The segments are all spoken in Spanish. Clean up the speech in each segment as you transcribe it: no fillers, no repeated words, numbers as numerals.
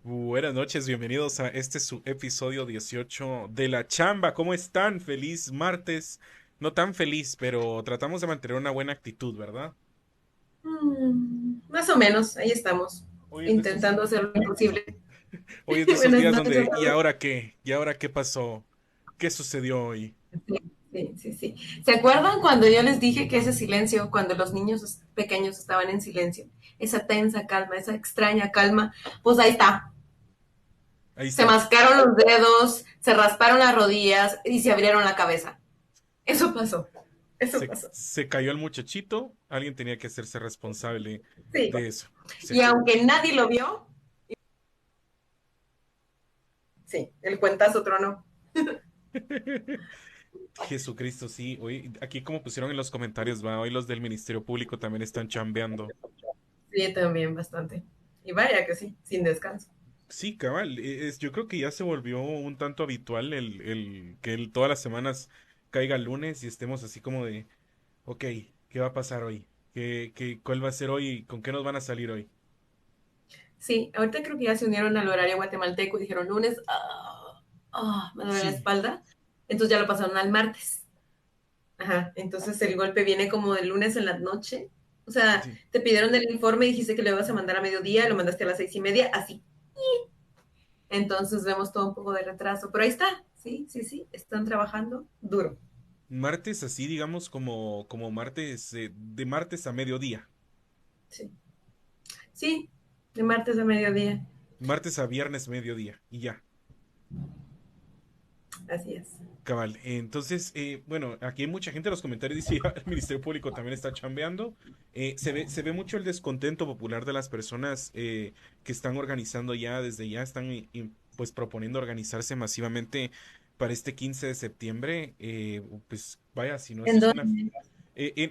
Buenas noches, bienvenidos a este su episodio 18 de La Chamba. ¿Cómo están? Feliz martes. No tan feliz, pero tratamos de mantener una buena actitud, ¿verdad? Más o menos, ahí estamos, Hoy es de esos, intentando hacer lo imposible. hoy es de esos Buenas días noches, donde, ¿y Eduardo. ahora qué? ¿Y ahora qué pasó? ¿Qué sucedió hoy? Sí, sí, sí, sí. ¿Se acuerdan cuando yo les dije que ese silencio, cuando los niños pequeños estaban en silencio, esa tensa calma, esa extraña calma, pues ahí está. Ahí Se está. mascaron los dedos, se rasparon las rodillas y se abrieron la cabeza. Eso pasó, eso Se, pasó. se cayó el muchachito, alguien tenía que hacerse responsable Sí. de eso. Se Y aunque nadie lo vio, sí, el cuentazo tronó. Jesucristo, sí. Hoy, aquí como pusieron en los comentarios, va, hoy los del Ministerio Público también están chambeando. Sí, también bastante. Y vaya que sí, sin descanso. Sí, cabal. Yo creo que ya se volvió un tanto habitual todas las semanas caiga el lunes y estemos así como de, ok, ¿qué va a pasar hoy? ¿Cuál va a ser hoy? ¿Con qué nos van a salir hoy? Sí, ahorita creo que ya se unieron al horario guatemalteco y dijeron lunes, me duele la Sí, espalda. Entonces ya lo pasaron al martes. Ajá, entonces el golpe viene como del lunes en la noche. O sea, sí. te pidieron el informe y dijiste que lo ibas a mandar a mediodía, lo mandaste a las 6:30, así. Entonces vemos todo un poco de retraso, pero ahí está. Sí, sí, sí, están trabajando duro. Martes así, digamos, como martes, de martes a mediodía. Sí, sí, de martes a mediodía. Martes a viernes mediodía y ya. Así es. Cabal. Entonces, bueno, aquí hay mucha gente en los comentarios dice, "Ah, el Ministerio Público también está chambeando. Se ve mucho el descontento popular de las personas que están organizando ya, desde ya están pues proponiendo organizarse masivamente para este 15 de septiembre. Pues vaya, si no, esto ¿En es una... dónde?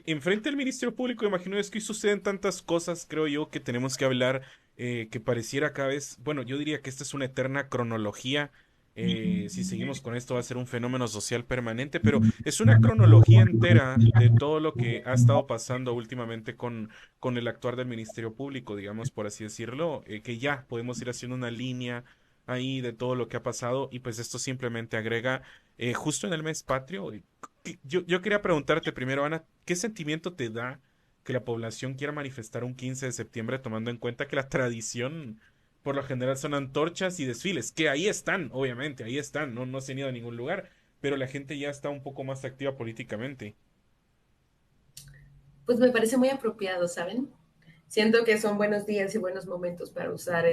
Enfrente del Ministerio Público, imagino es que hoy suceden tantas cosas, creo yo, que tenemos que hablar, que pareciera cada vez, bueno, yo diría que esta es una eterna cronología. Si seguimos con esto va a ser un fenómeno social permanente, pero es una cronología entera de todo lo que ha estado pasando últimamente con el actuar del Ministerio Público, digamos, por así decirlo, que ya podemos ir haciendo una línea ahí de todo lo que ha pasado y pues esto simplemente agrega justo en el mes patrio. Yo quería preguntarte primero, Ana, ¿qué sentimiento te da que la población quiera manifestar un 15 de septiembre tomando en cuenta que la tradición por lo general son antorchas y desfiles, que ahí están, obviamente, ahí están, no se han ido a ningún lugar, pero la gente ya está un poco más activa políticamente? Pues me parece muy apropiado, ¿saben? Siento que son buenos días y buenos momentos para usar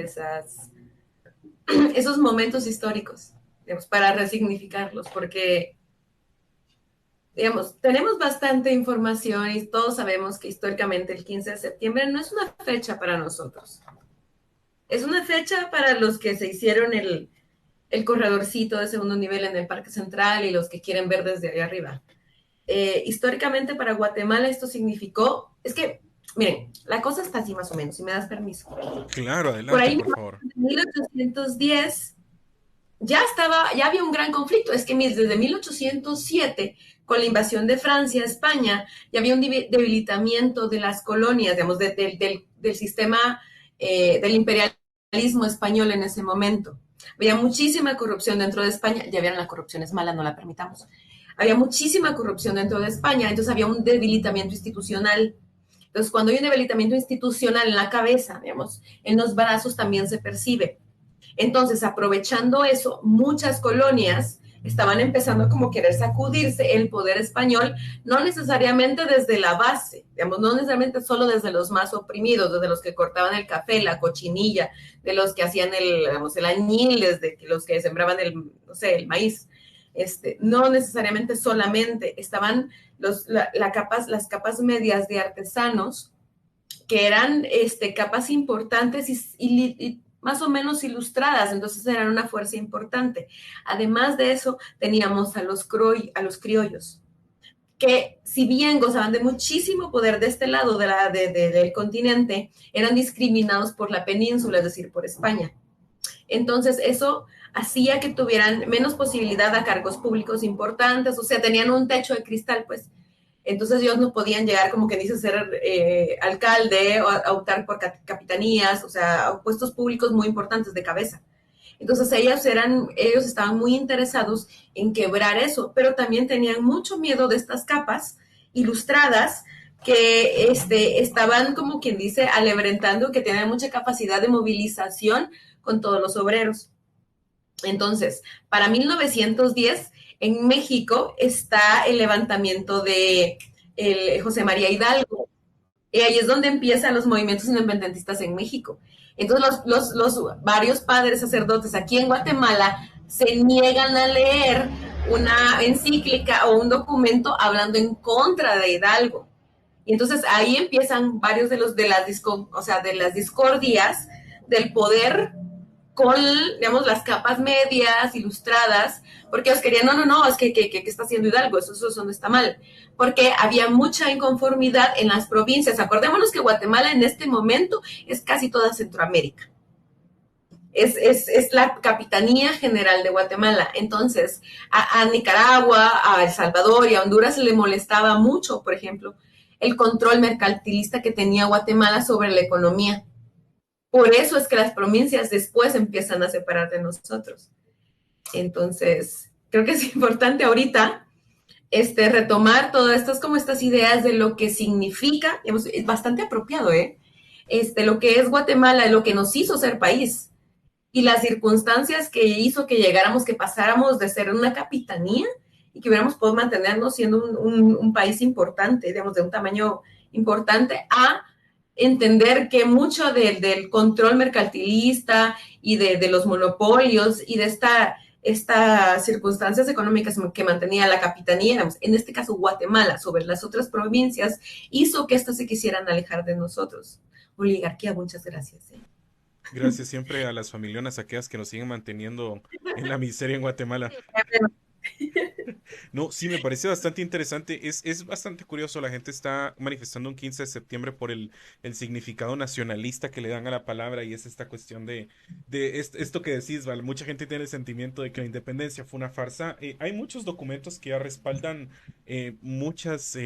esos momentos históricos, digamos, para resignificarlos, porque, digamos, tenemos bastante información y todos sabemos que históricamente el 15 de septiembre no es una fecha para nosotros. Es una fecha para los que se hicieron el corredorcito de segundo nivel en el Parque Central y los que quieren ver desde ahí arriba. Históricamente para Guatemala esto significó, es que, miren, la cosa está así más o menos, si me das permiso. Claro, Por adelante, ahí, por favor. en 1810, ya había un gran conflicto. Es que desde 1807, con la invasión de Francia a España, ya había un debilitamiento de las colonias, digamos, del sistema del imperialismo español en ese momento. Había muchísima corrupción dentro de España. Ya vieron, la corrupción es mala, no la permitamos. Había muchísima corrupción dentro de España, entonces había un debilitamiento institucional. Entonces, cuando hay un debilitamiento institucional en la cabeza, digamos, en los brazos también se percibe. Entonces, aprovechando eso, muchas colonias estaban empezando como a querer sacudirse el poder español, no necesariamente desde la base, digamos, no necesariamente solo desde los más oprimidos, desde los que cortaban el café, la cochinilla, de los que hacían digamos, el añil, desde los que sembraban no sé, el maíz. No necesariamente solamente estaban las capas medias de artesanos que eran capas importantes y más o menos ilustradas, entonces eran una fuerza importante. Además de eso, teníamos a los criollos, que si bien gozaban de muchísimo poder de este lado del continente, eran discriminados por la península, es decir, por España. Entonces eso hacía que tuvieran menos posibilidad a cargos públicos importantes, o sea, tenían un techo de cristal, pues, Entonces ellos no podían llegar, como que dice, a ser alcalde o a optar por capitanías, o sea, a puestos públicos muy importantes de cabeza. Entonces ellos estaban muy interesados en quebrar eso, pero también tenían mucho miedo de estas capas ilustradas que estaban, como quien dice, alebrentando, que tenían mucha capacidad de movilización con todos los obreros. Entonces, para 1910, en México está el levantamiento de José María Hidalgo, y ahí es donde empiezan los movimientos independentistas en México. Entonces los varios padres sacerdotes aquí en Guatemala se niegan a leer una encíclica o un documento hablando en contra de Hidalgo. Y entonces ahí empiezan varios de las discordias del poder con, digamos, las capas medias, ilustradas, porque ellos querían, no, es que está haciendo Hidalgo, eso no está mal, porque había mucha inconformidad en las provincias. Acordémonos que Guatemala en este momento es casi toda Centroamérica. Es la Capitanía General de Guatemala. Entonces, a Nicaragua, a El Salvador y a Honduras le molestaba mucho, por ejemplo, el control mercantilista que tenía Guatemala sobre la economía. Por eso es que las provincias después empiezan a separar de nosotros. Entonces, creo que es importante ahorita retomar todas estas ideas de lo que significa, digamos, es bastante apropiado, lo que es Guatemala, lo que nos hizo ser país y las circunstancias que hizo que llegáramos, que pasáramos de ser una capitanía y que hubiéramos podido mantenernos siendo un país importante, digamos, de un tamaño importante, a entender que mucho del control mercantilista y de los monopolios y de estas circunstancias económicas que mantenía la capitanía, digamos, en este caso Guatemala, sobre las otras provincias, hizo que éstas se quisieran alejar de nosotros. Oligarquía, muchas gracias. Gracias siempre a las familionas, aquellas que nos siguen manteniendo en la miseria en Guatemala. No, sí, me parece bastante interesante. Es bastante curioso. La gente está manifestando un 15 de septiembre por el significado nacionalista que le dan a la palabra y es esta cuestión esto que decís, ¿vale? Mucha gente tiene el sentimiento de que la independencia fue una farsa. Hay muchos documentos que ya respaldan muchas,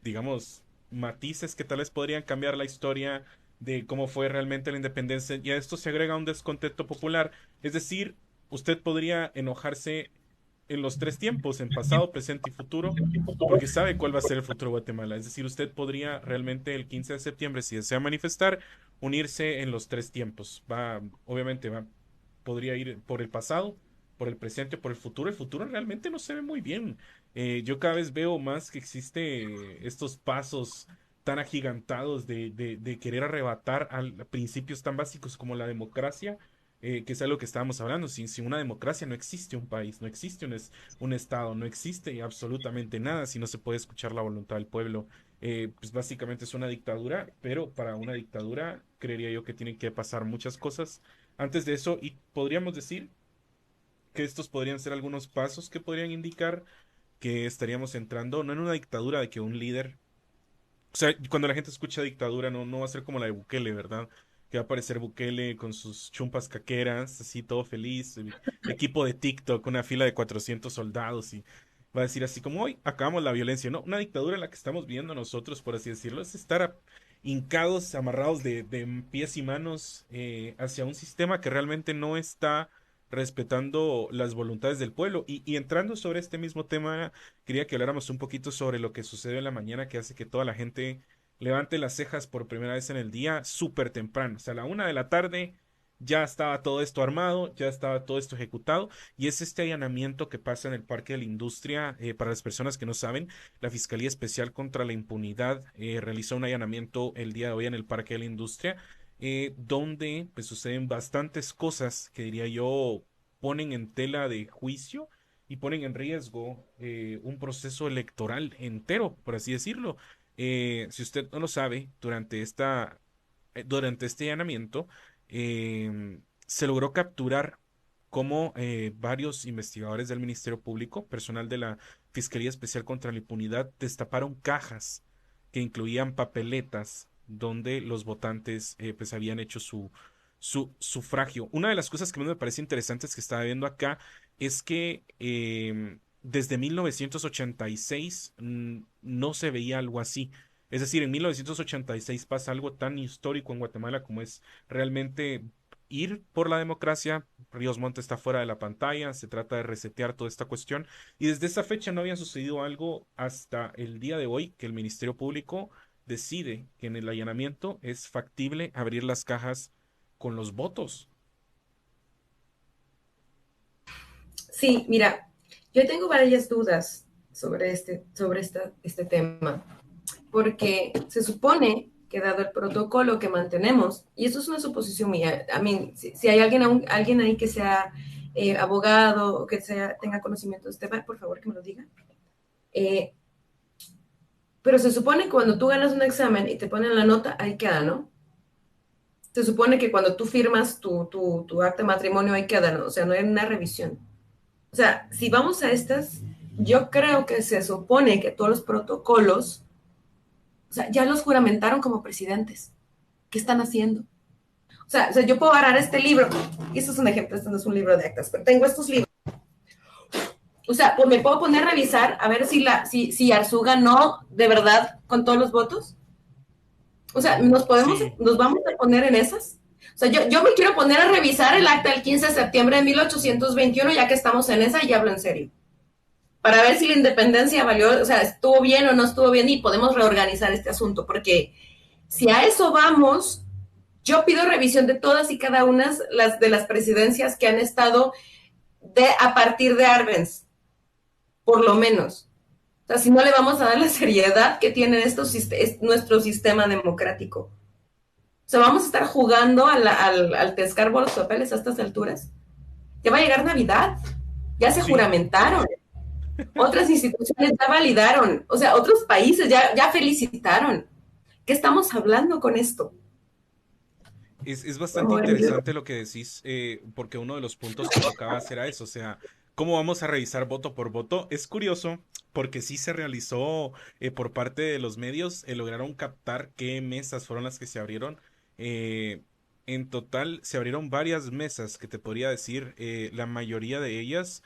digamos, matices que tal vez podrían cambiar la historia de cómo fue realmente la independencia. Y a esto se agrega un descontento popular. Es decir, usted podría enojarse en los tres tiempos, en pasado, presente y futuro, porque sabe cuál va a ser el futuro de Guatemala. Es decir, usted podría realmente el 15 de septiembre, si desea manifestar, unirse en los tres tiempos. Obviamente, podría ir por el pasado, por el presente, por el futuro. El futuro realmente no se ve muy bien. Yo cada vez veo más que existe estos pasos tan agigantados de querer arrebatar a principios tan básicos como la democracia, que es algo que estábamos hablando. Sin una democracia no existe un país, no existe un estado, no existe absolutamente nada si no se puede escuchar la voluntad del pueblo. Pues básicamente es una dictadura, pero para una dictadura creería yo que tienen que pasar muchas cosas antes de eso, y podríamos decir que estos podrían ser algunos pasos que podrían indicar que estaríamos entrando no en una dictadura de que un líder, o sea, cuando la gente escucha dictadura no va a ser como la de Bukele, ¿verdad? Que va a aparecer Bukele con sus chumpas caqueras, así todo feliz, el equipo de TikTok, una fila de 400 soldados, y va a decir así como, hoy acabamos la violencia. No, una dictadura en la que estamos viendo nosotros, por así decirlo, es estar hincados, amarrados de pies y manos hacia un sistema que realmente no está respetando las voluntades del pueblo. Y entrando sobre este mismo tema, quería que habláramos un poquito sobre lo que sucede en la mañana que hace que toda la gente levante las cejas por primera vez en el día súper temprano. O sea, a la 1 de la tarde ya estaba todo esto armado, ya estaba todo esto ejecutado, y es este allanamiento que pasa en el Parque de la Industria. Para las personas que no saben, la Fiscalía Especial contra la Impunidad realizó un allanamiento el día de hoy en el Parque de la Industria, donde pues suceden bastantes cosas que diría yo ponen en tela de juicio y ponen en riesgo un proceso electoral entero, por así decirlo. Si usted no lo sabe, durante este allanamiento se logró capturar cómo varios investigadores del Ministerio Público, personal de la Fiscalía Especial contra la Impunidad, destaparon cajas que incluían papeletas donde los votantes pues habían hecho su sufragio. Una de las cosas que más me parece interesantes que estaba viendo acá es que desde 1986 no se veía algo así. Es decir, en 1986 pasa algo tan histórico en Guatemala como es realmente ir por la democracia. Ríos Montt está fuera de la pantalla, se trata de resetear toda esta cuestión. Y desde esa fecha no había sucedido algo hasta el día de hoy, que el Ministerio Público decide que en el allanamiento es factible abrir las cajas con los votos. Sí, mira, yo tengo varias dudas sobre este tema, porque se supone que dado el protocolo que mantenemos, y eso es una suposición mía, a mí, si hay alguien ahí que sea abogado o que tenga conocimiento de este tema, por favor que me lo diga. Eh, pero se supone que cuando tú ganas un examen y te ponen la nota, ahí queda, ¿no? Se supone que cuando tú firmas tu acta de matrimonio, ahí queda, ¿no? O sea, no hay una revisión. O sea, si vamos a estas, yo creo que se supone que todos los protocolos, o sea, ya los juramentaron como presidentes. ¿Qué están haciendo? O sea, yo puedo agarrar este libro, y esto es un ejemplo, esto no es un libro de actas, pero tengo estos libros. O sea, pues me puedo poner a revisar a ver si Arzuga no, de verdad, con todos los votos. O sea, Sí, nos vamos a poner en esas. O sea, yo me quiero poner a revisar el acta del 15 de septiembre de 1821, ya que estamos en esa, y hablo en serio. Para ver si la independencia valió, o sea, estuvo bien o no estuvo bien y podemos reorganizar este asunto, porque si a eso vamos, yo pido revisión de todas y cada una de las presidencias que han estado a partir de Arbenz, por lo menos. O sea, si no le vamos a dar la seriedad que tiene nuestro sistema democrático. O sea, vamos a estar jugando al descargo los papeles a estas alturas. Ya va a llegar Navidad, ya se sí. juramentaron, otras instituciones ya validaron, o sea, otros países ya felicitaron. ¿Qué estamos hablando con esto? Es bastante interesante lo que decís, porque uno de los puntos que tocabas era eso, o sea, ¿cómo vamos a revisar voto por voto? Es curioso porque sí se realizó por parte de los medios, lograron captar qué mesas fueron las que se abrieron. Eh, en total se abrieron varias mesas que te podría decir, la mayoría de ellas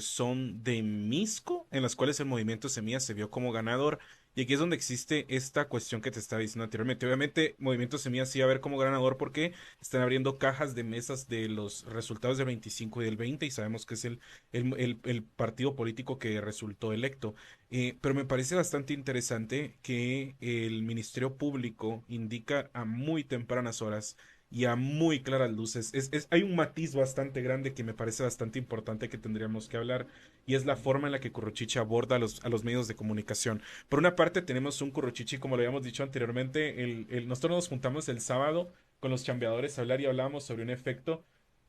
son de Misco, en las cuales el movimiento Semilla se vio como ganador. Y aquí es donde existe esta cuestión que te estaba diciendo anteriormente. Obviamente, Movimiento Semilla sí va a ver como ganador porque están abriendo cajas de mesas de los resultados del 25 y del 20 y sabemos que es el partido político que resultó electo. Pero me parece bastante interesante que el Ministerio Público indica a muy tempranas horas y a muy claras luces. Hay un matiz bastante grande que me parece bastante importante que tendríamos que hablar y es la forma en la que Curruchiche aborda a los medios de comunicación. Por una parte tenemos un Curruchichi, como lo habíamos dicho anteriormente, nosotros nos juntamos el sábado con los chambeadores a hablar y hablábamos sobre un efecto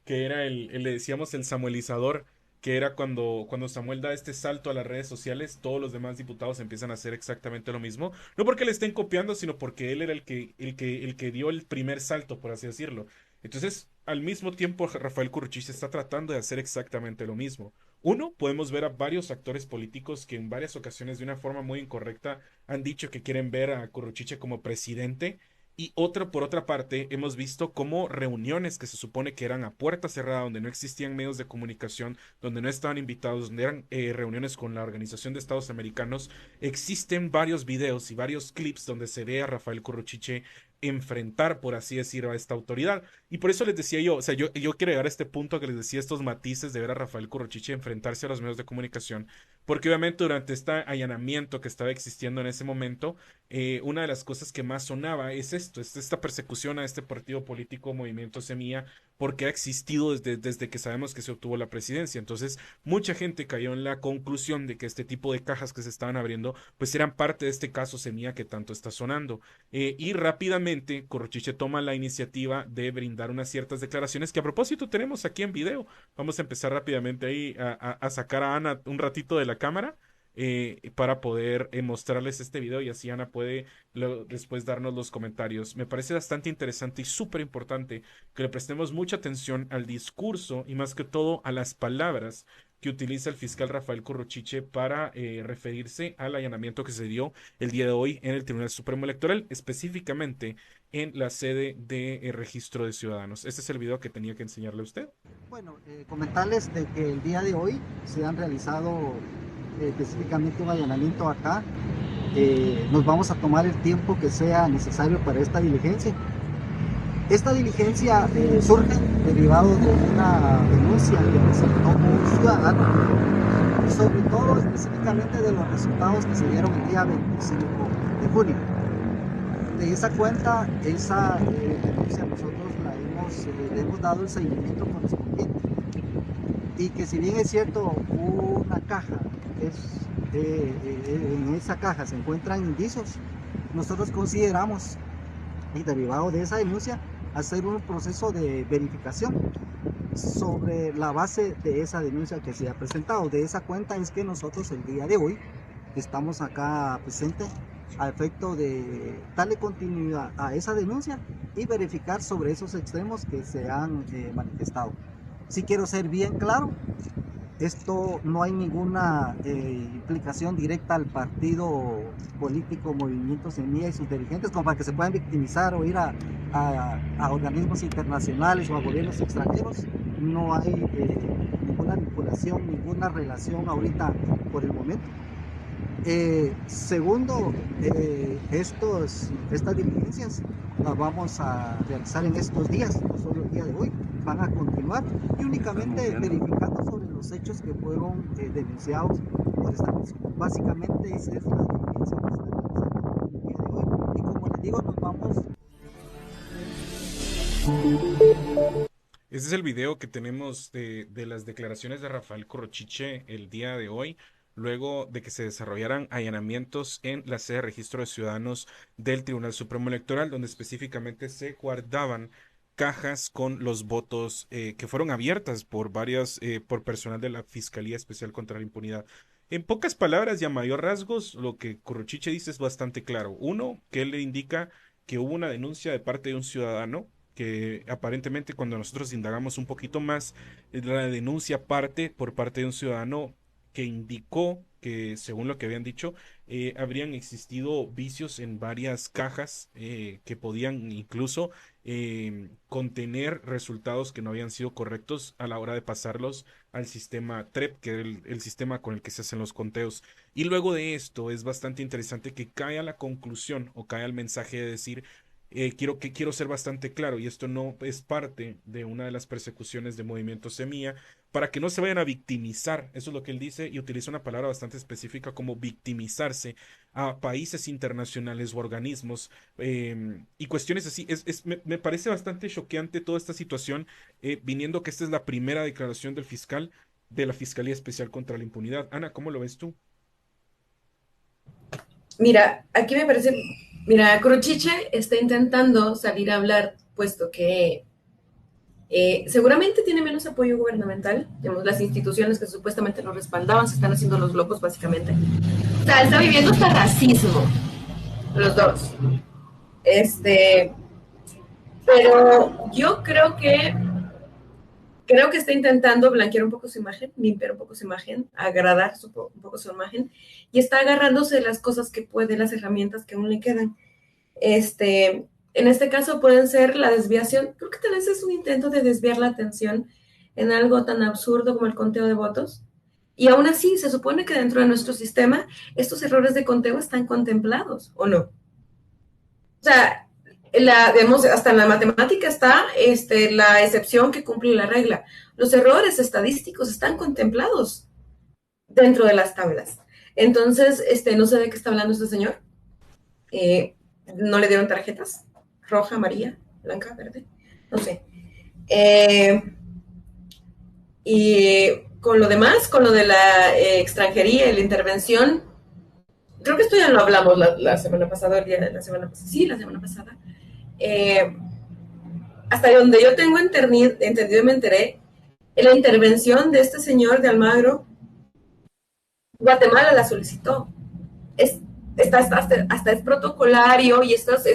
que era le decíamos el samuelizador, que era cuando Samuel da este salto a las redes sociales, todos los demás diputados empiezan a hacer exactamente lo mismo, no porque le estén copiando, sino porque él era el que dio el primer salto, por así decirlo. Entonces, al mismo tiempo, Rafael Curruchiche está tratando de hacer exactamente lo mismo. Uno, podemos ver a varios actores políticos que en varias ocasiones de una forma muy incorrecta han dicho que quieren ver a Curruchiche como presidente. Y otra, por otra parte, hemos visto cómo reuniones que se supone que eran a puerta cerrada, donde no existían medios de comunicación, donde no estaban invitados, donde eran reuniones con la Organización de Estados Americanos, existen varios videos y varios clips donde se ve a Rafael Curruchiche enfrentar, por así decirlo, a esta autoridad. Y por eso les decía yo, o sea, yo quiero llegar a este punto que les decía estos matices de ver a Rafael Curruchiche enfrentarse a los medios de comunicación, porque obviamente durante este allanamiento que estaba existiendo en ese momento, una de las cosas que más sonaba es esto, es esta persecución a este partido político, Movimiento Semilla, porque ha existido desde que sabemos que se obtuvo la presidencia. Entonces, mucha gente cayó en la conclusión de que este tipo de cajas que se estaban abriendo, pues eran parte de este caso Semilla que tanto está sonando. Y rápidamente, Corrochiche toma la iniciativa de brindar unas ciertas declaraciones que a propósito tenemos aquí en video. Vamos a empezar rápidamente ahí a sacar a Ana un ratito de la cámara para poder mostrarles este video y así Ana puede después darnos los comentarios. Me parece bastante interesante y súper importante que le prestemos mucha atención al discurso y más que todo a las palabras que utiliza el fiscal Rafael Corrochiche para referirse al allanamiento que se dio el día de hoy en el Tribunal Supremo Electoral, específicamente en la sede de Registro de Ciudadanos. Este es el video que tenía que enseñarle a usted. Bueno, comentarles de que el día de hoy se han realizado específicamente un allanamiento acá. Nos vamos a tomar el tiempo que sea necesario para esta diligencia. Esta diligencia surge derivado de una denuncia que presentó un ciudadano y sobre todo específicamente de los resultados que se dieron el día 25 de junio. De esa cuenta, esa denuncia nosotros le hemos dado el seguimiento correspondiente, y que si bien es cierto una caja en esa caja se encuentran indicios, nosotros consideramos, y derivado de esa denuncia, hacer un proceso de verificación sobre la base de esa denuncia que se ha presentado. De esa cuenta es que nosotros el día de hoy estamos acá presentes a efecto de darle continuidad a esa denuncia y verificar sobre esos extremos que se han manifestado. Sí quiero ser bien claro, esto no hay ninguna implicación directa al partido político Movimiento Semilla y sus dirigentes como para que se puedan victimizar o ir a organismos internacionales o a gobiernos extranjeros. No hay ninguna vinculación, ninguna relación ahorita por el momento. Segundo, estas diligencias las vamos a realizar en estos días, no solo el día de hoy, van a continuar y únicamente verificando sobre los hechos que fueron denunciados por esta persona. Básicamente esa es la diligencia que se está realizando el día de hoy y como les digo, nos vamos. Este es el video que tenemos de las declaraciones de Rafael Corrochiche el día de hoy, luego de que se desarrollaran allanamientos en la sede de Registro de Ciudadanos del Tribunal Supremo Electoral, donde específicamente se guardaban cajas con los votos que fueron abiertas por personal de la Fiscalía Especial contra la Impunidad. En pocas palabras y a mayor rasgos, lo que Corrochiche dice es bastante claro. Uno, que él le indica que hubo una denuncia de parte de un ciudadano que aparentemente cuando nosotros indagamos un poquito más, la denuncia parte por parte de un ciudadano que indicó que, según lo que habían dicho, habrían existido vicios en varias cajas que podían incluso contener resultados que no habían sido correctos a la hora de pasarlos al sistema TREP, que es el sistema con el que se hacen los conteos. Y luego de esto es bastante interesante que cae a la conclusión o cae al mensaje de decir quiero ser bastante claro, y esto no es parte de una de las persecuciones de Movimiento Semilla, para que no se vayan a victimizar, eso es lo que él dice, y utiliza una palabra bastante específica como victimizarse a países internacionales o organismos y cuestiones así. Me parece bastante choqueante toda esta situación, viniendo que esta es la primera declaración del fiscal de la Fiscalía Especial contra la Impunidad. Ana, ¿cómo lo ves tú? Mira, aquí me parece, mira, Corrochiche está intentando salir a hablar, puesto que seguramente tiene menos apoyo gubernamental, digamos, las instituciones que supuestamente lo respaldaban se están haciendo los locos, básicamente. O sea, está viviendo hasta racismo, los dos. Pero yo creo que está intentando blanquear un poco su imagen, limpiar un poco su imagen, agradar un poco su imagen, y está agarrándose de las cosas que puede, las herramientas que aún le quedan. En este caso pueden ser la desviación, creo que tal vez es un intento de desviar la atención en algo tan absurdo como el conteo de votos, y aún así se supone que dentro de nuestro sistema estos errores de conteo están contemplados, ¿o no? O sea, digamos, hasta en la matemática está la excepción que cumple la regla. Los errores estadísticos están contemplados dentro de las tablas. Entonces, no sé de qué está hablando este señor. No le dieron tarjetas, roja, amarilla, blanca, verde, no sé. Y con lo demás, con lo de la extranjería y la intervención, creo que esto ya lo hablamos la semana pasada, la semana pasada. Hasta donde yo tengo entendido y me enteré, en la intervención de este señor de Almagro, Guatemala la solicitó. Hasta es protocolario y estas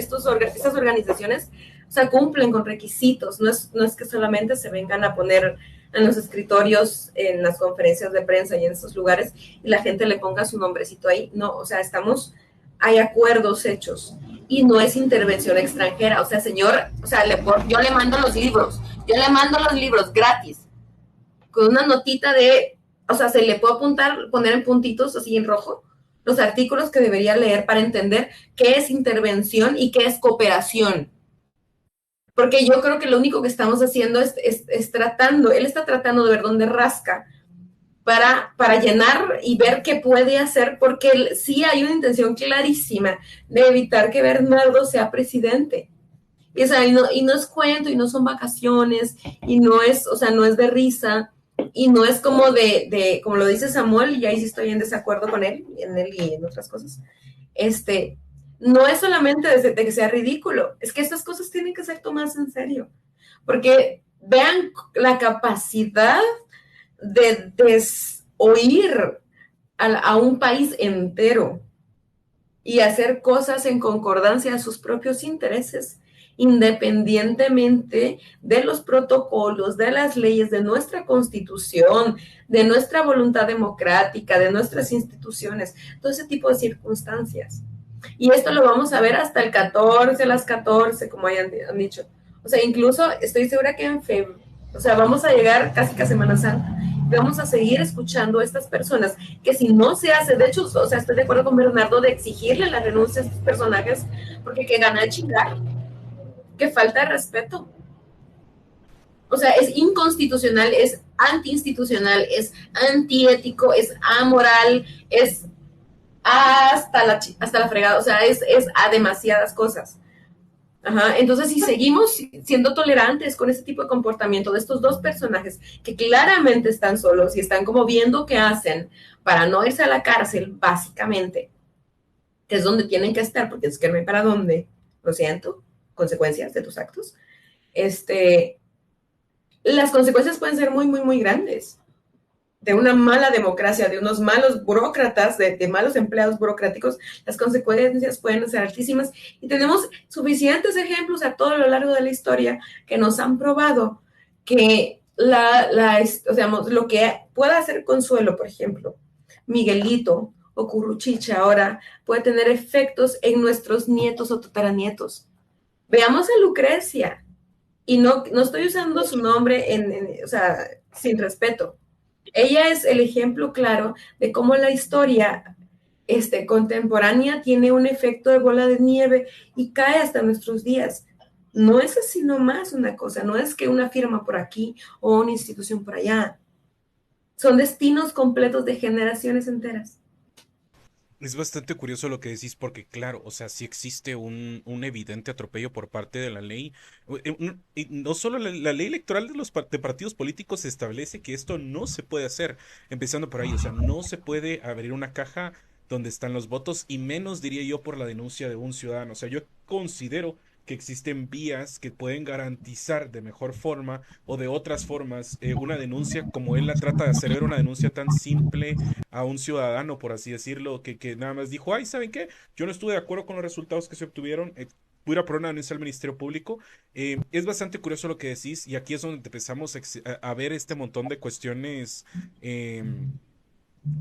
organizaciones, o sea, cumplen con requisitos. No es que solamente se vengan a poner en los escritorios, en las conferencias de prensa y en estos lugares y la gente le ponga su nombrecito ahí. No, o sea, hay acuerdos hechos. y no es intervención extranjera. O sea, señor, o sea, yo le mando los libros, gratis, con una notita de, o sea, se le puede apuntar, poner en puntitos así en rojo, los artículos que debería leer para entender qué es intervención y qué es cooperación. Porque yo creo que lo único que estamos haciendo es tratando, él está tratando de ver dónde rasca para llenar y ver qué puede hacer, porque sí hay una intención clarísima de evitar que Bernardo sea presidente. Y, o sea, y no es cuento, y no son vacaciones, y no es, o sea, no es de risa, y no es como como lo dice Samuel, y ahí sí estoy en desacuerdo con él, en él y en otras cosas, no es solamente de que sea ridículo, es que estas cosas tienen que ser tomadas en serio, porque vean la capacidad de desoír a un país entero y hacer cosas en concordancia a sus propios intereses, independientemente de los protocolos, de las leyes, de nuestra constitución, de nuestra voluntad democrática, de nuestras instituciones, todo ese tipo de circunstancias. Y esto lo vamos a ver hasta el 14, las 14, como hayan dicho. O sea, incluso estoy segura que en febrero, o sea, vamos a llegar casi a Semana Santa, vamos a seguir escuchando a estas personas, que si no se hace, de hecho, o sea, estoy de acuerdo con Bernardo de exigirle la renuncia a estos personajes, porque que gana de chingar, que falta de respeto. O sea, es inconstitucional, es antiinstitucional, es antiético, es amoral, es hasta la fregada, o sea, es a demasiadas cosas. Ajá, entonces si seguimos siendo tolerantes con este tipo de comportamiento de estos dos personajes que claramente están solos y están como viendo qué hacen para no irse a la cárcel, básicamente, que es donde tienen que estar, porque es que no hay para dónde, lo siento, consecuencias de tus actos, las consecuencias pueden ser muy, muy, muy grandes. De una mala democracia, de unos malos burócratas, de malos empleados burocráticos, las consecuencias pueden ser altísimas. Y tenemos suficientes ejemplos a todo lo largo de la historia que nos han probado que o sea, lo que pueda hacer Consuelo, por ejemplo, Miguelito o Curruchicha ahora, puede tener efectos en nuestros nietos o tataranietos. Veamos a Lucrecia. Y no estoy usando su nombre o sea, sin respeto. Ella es el ejemplo claro de cómo la historia contemporánea tiene un efecto de bola de nieve y cae hasta nuestros días. No es así nomás una cosa, no es que una firma por aquí o una institución por allá. Son destinos completos de generaciones enteras. Es bastante curioso lo que decís porque, claro, o sea, sí existe un evidente atropello por parte de la ley. Y no solo la ley electoral de de partidos políticos establece que esto no se puede hacer, empezando por ahí, o sea, no se puede abrir una caja donde están los votos y menos, diría yo, por la denuncia de un ciudadano. O sea, yo considero que existen vías que pueden garantizar de mejor forma o de otras formas una denuncia como él la trata de hacer ver, una denuncia tan simple a un ciudadano, por así decirlo, que nada más dijo, ay, ¿saben qué? Yo no estuve de acuerdo con los resultados que se obtuvieron. Voy a ir a poner una denuncia al Ministerio Público. Es bastante curioso lo que decís y aquí es donde empezamos a ver este montón de cuestiones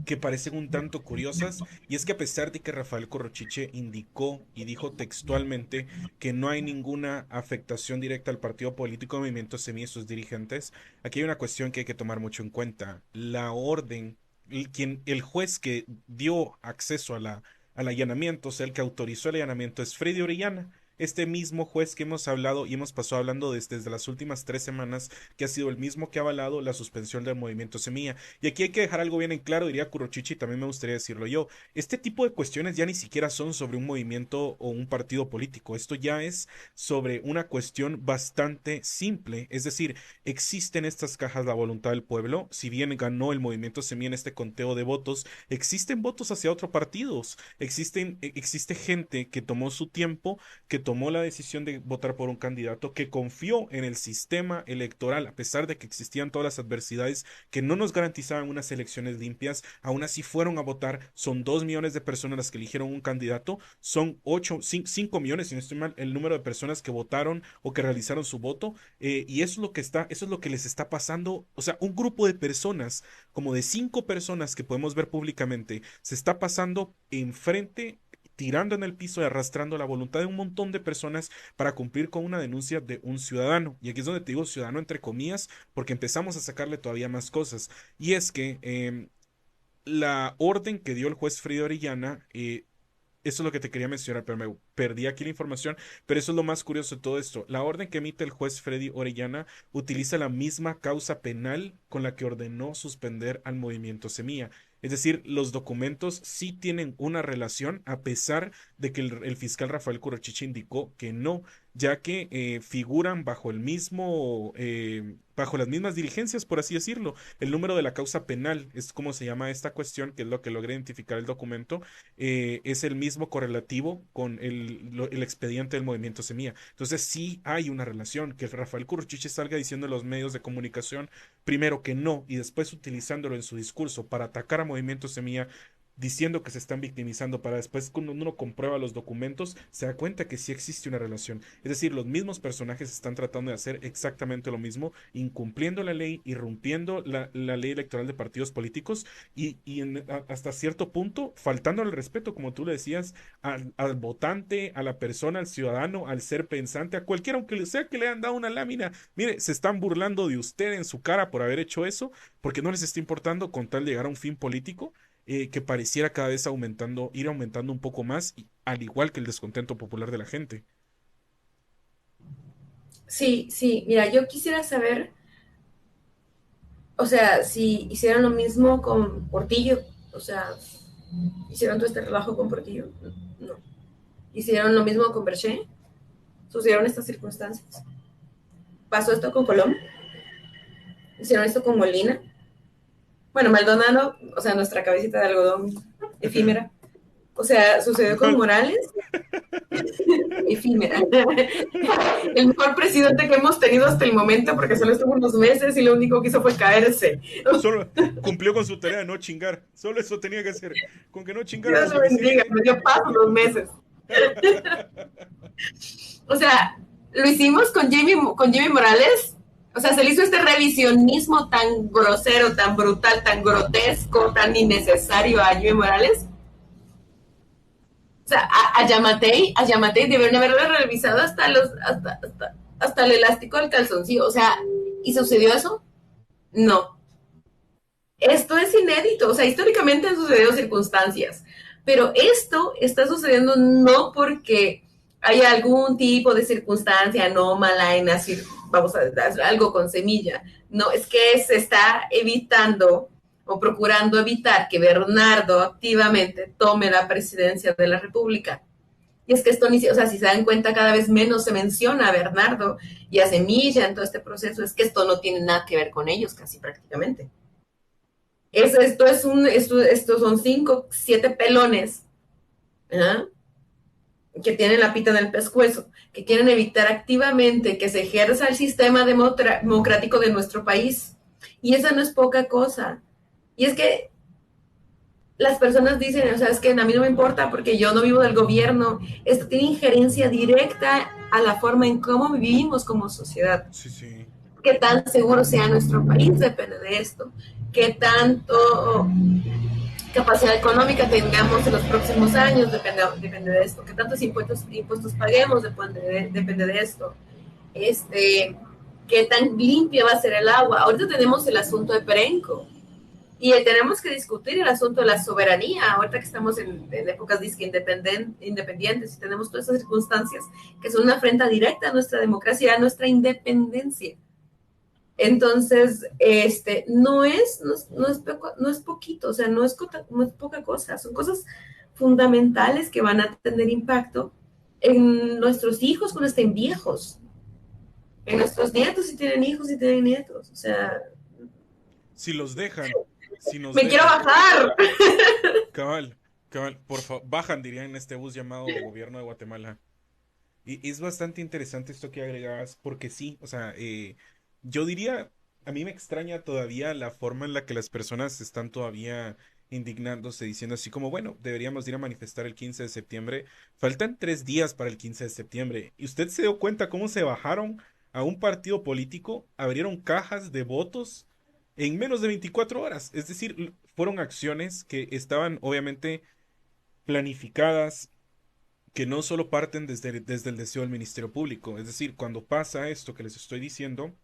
que parecen un tanto curiosas, y es que a pesar de que Rafael Corrochiche indicó y dijo textualmente que no hay ninguna afectación directa al partido político Movimiento Semilla y sus dirigentes, aquí hay una cuestión que hay que tomar mucho en cuenta. La orden, el juez que dio acceso a al allanamiento, o sea, el que autorizó el allanamiento es Freddy Orellana. Este mismo juez que hemos hablado y hemos pasado hablando desde las últimas 3 semanas, que ha sido el mismo que ha avalado la suspensión del movimiento Semilla. Y aquí hay que dejar algo bien en claro, diría Kurochichi, también me gustaría decirlo yo. Este tipo de cuestiones ya ni siquiera son sobre un movimiento o un partido político. Esto ya es sobre una cuestión bastante simple. Es decir, existen estas cajas la voluntad del pueblo. Si bien ganó el movimiento Semilla en este conteo de votos, existen votos hacia otros partidos. Existe gente que tomó su tiempo, que tomó la decisión de votar por un candidato, que confió en el sistema electoral, a pesar de que existían todas las adversidades que no nos garantizaban unas elecciones limpias, aún así fueron a votar. Son 2 millones de personas las que eligieron un candidato, son 5 millones, si no estoy mal, el número de personas que votaron o que realizaron su voto, y eso es lo que les está pasando. O sea, un grupo de personas, como de 5 personas que podemos ver públicamente, se está pasando enfrente tirando en el piso y arrastrando la voluntad de un montón de personas para cumplir con una denuncia de un ciudadano. Y aquí es donde te digo ciudadano entre comillas, porque empezamos a sacarle todavía más cosas. Y es que la orden que dio el juez Freddy Orellana, eso es lo que te quería mencionar, pero me perdí aquí la información. Pero eso es lo más curioso de todo esto. La orden que emite el juez Freddy Orellana utiliza la misma causa penal con la que ordenó suspender al movimiento Semilla. Es decir, los documentos sí tienen una relación, a pesar de que el fiscal Rafael Corrochiche indicó que no, ya que figuran bajo el mismo, bajo las mismas diligencias, por así decirlo. El número de la causa penal es como se llama esta cuestión, que es lo que logra identificar el documento, es el mismo correlativo con el expediente del movimiento Semilla. Entonces sí hay una relación, que Rafael Curruchiche salga diciendo en los medios de comunicación, primero que no, y después utilizándolo en su discurso para atacar a movimiento Semilla, diciendo que se están victimizando, para después cuando uno comprueba los documentos, se da cuenta que sí existe una relación. Es decir, los mismos personajes están tratando de hacer exactamente lo mismo, incumpliendo la ley, irrumpiendo la ley electoral de partidos políticos hasta cierto punto faltando al respeto, como tú le decías, al votante, a la persona, al ciudadano, al ser pensante, a cualquiera, aunque sea que le hayan dado una lámina. Mire, se están burlando de usted en su cara por haber hecho eso, porque no les está importando con tal de llegar a un fin político, que pareciera cada vez aumentando, ir aumentando un poco más, al igual que el descontento popular de la gente. Sí, sí, mira, yo quisiera saber, o sea, si hicieron lo mismo con Portillo, o sea, hicieron todo este relajo con Portillo, no. Hicieron lo mismo con Berché, sucedieron estas circunstancias. Pasó esto con Colón, hicieron esto con Molina. Bueno, Maldonado, o sea, nuestra cabecita de algodón efímera. O sea, sucedió con Morales, efímera. El mejor presidente que hemos tenido hasta el momento, porque solo estuvo unos meses y lo único que hizo fue caerse. Solo cumplió con su tarea de no chingar. Solo eso tenía que hacer. Con que no chingara era Dios lo bendiga, suficiente. me dio paz unos meses. O sea, lo hicimos con Jimmy Morales. O sea, se le hizo este revisionismo tan grosero, tan brutal, tan grotesco, tan innecesario a Jimmy Morales. O sea, a Yamatei debieron haberlo revisado hasta el elástico del calzoncillo. O sea, ¿y sucedió eso? No. Esto es inédito. O sea, históricamente han sucedido circunstancias. Pero esto está sucediendo no porque haya algún tipo de circunstancia anómala en así, vamos a hacer algo con Semilla. No, es que se está evitando o procurando evitar que Bernardo activamente tome la presidencia de la República. Y es que esto, o sea, si se dan cuenta, cada vez menos se menciona a Bernardo y a Semilla en todo este proceso. Es que esto no tiene nada que ver con ellos, casi prácticamente. Estos son 5, 7 pelones, ¿eh? Que tienen la pita en el pescuezo, que quieren evitar activamente que se ejerza el sistema democrático de nuestro país. Y esa no es poca cosa. Y es que las personas dicen, o sea, es que a mí no me importa porque yo no vivo del gobierno. Esto tiene injerencia directa a la forma en cómo vivimos como sociedad. Sí, sí. Qué tan seguro sea nuestro país depende de esto. Qué tanto capacidad económica tengamos en los próximos años depende de esto. Qué tantos impuestos paguemos depende de esto. Qué tan limpia va a ser el agua. Ahorita tenemos el asunto de Perenco. Y tenemos que discutir el asunto de la soberanía, ahorita que estamos en épocas independientes y tenemos todas esas circunstancias que son una afrenta directa a nuestra democracia, a nuestra independencia. Entonces, no es poquito, o sea, no es poca cosa, son cosas fundamentales que van a tener impacto en nuestros hijos cuando estén viejos, en nuestros nietos si tienen hijos y tienen nietos, o sea... Si los dejan, si nos ¡Me dejan. quiero bajar! Cabal, por favor, bajan, dirían en este bus llamado Gobierno de Guatemala. Y es bastante interesante esto que agregabas, porque sí, o sea, yo diría, a mí me extraña todavía la forma en la que las personas están todavía indignándose, diciendo así como, bueno, deberíamos ir a manifestar el 15 de septiembre. Faltan 3 días para el 15 de septiembre. ¿Y usted se dio cuenta cómo se bajaron a un partido político, abrieron cajas de votos en menos de 24 horas? Es decir, fueron acciones que estaban obviamente planificadas, que no solo parten desde el deseo del Ministerio Público. Es decir, cuando pasa esto que les estoy diciendo,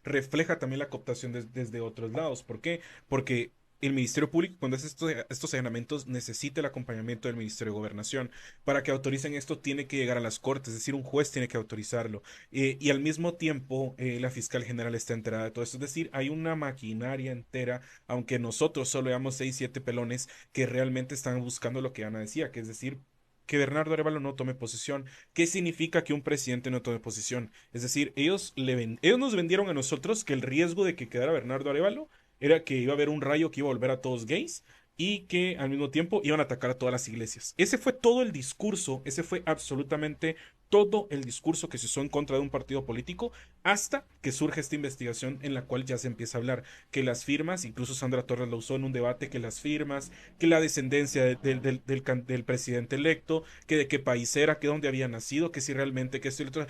refleja también la cooptación desde otros lados. ¿Por qué? Porque el Ministerio Público, cuando hace estos allanamientos, necesita el acompañamiento del Ministerio de Gobernación. Para que autoricen esto, tiene que llegar a las Cortes, es decir, un juez tiene que autorizarlo. Y al mismo tiempo, la fiscal general está enterada de todo esto. Es decir, hay una maquinaria entera, aunque nosotros solo veamos 6, 7 pelones que realmente están buscando lo que Ana decía, que es decir, que Bernardo Arévalo no tome posesión. ¿Qué significa que un presidente no tome posesión? Es decir, ellos nos vendieron a nosotros que el riesgo de que quedara Bernardo Arévalo era que iba a haber un rayo que iba a volver a todos gays y que al mismo tiempo iban a atacar a todas las iglesias. Ese fue todo el discurso, ese fue absolutamente todo el discurso que se usó en contra de un partido político hasta que surge esta investigación en la cual ya se empieza a hablar que las firmas, incluso Sandra Torres lo usó en un debate, que las firmas, que la descendencia del presidente electo, que de qué país era, que dónde había nacido, que si realmente, que esto y lo otro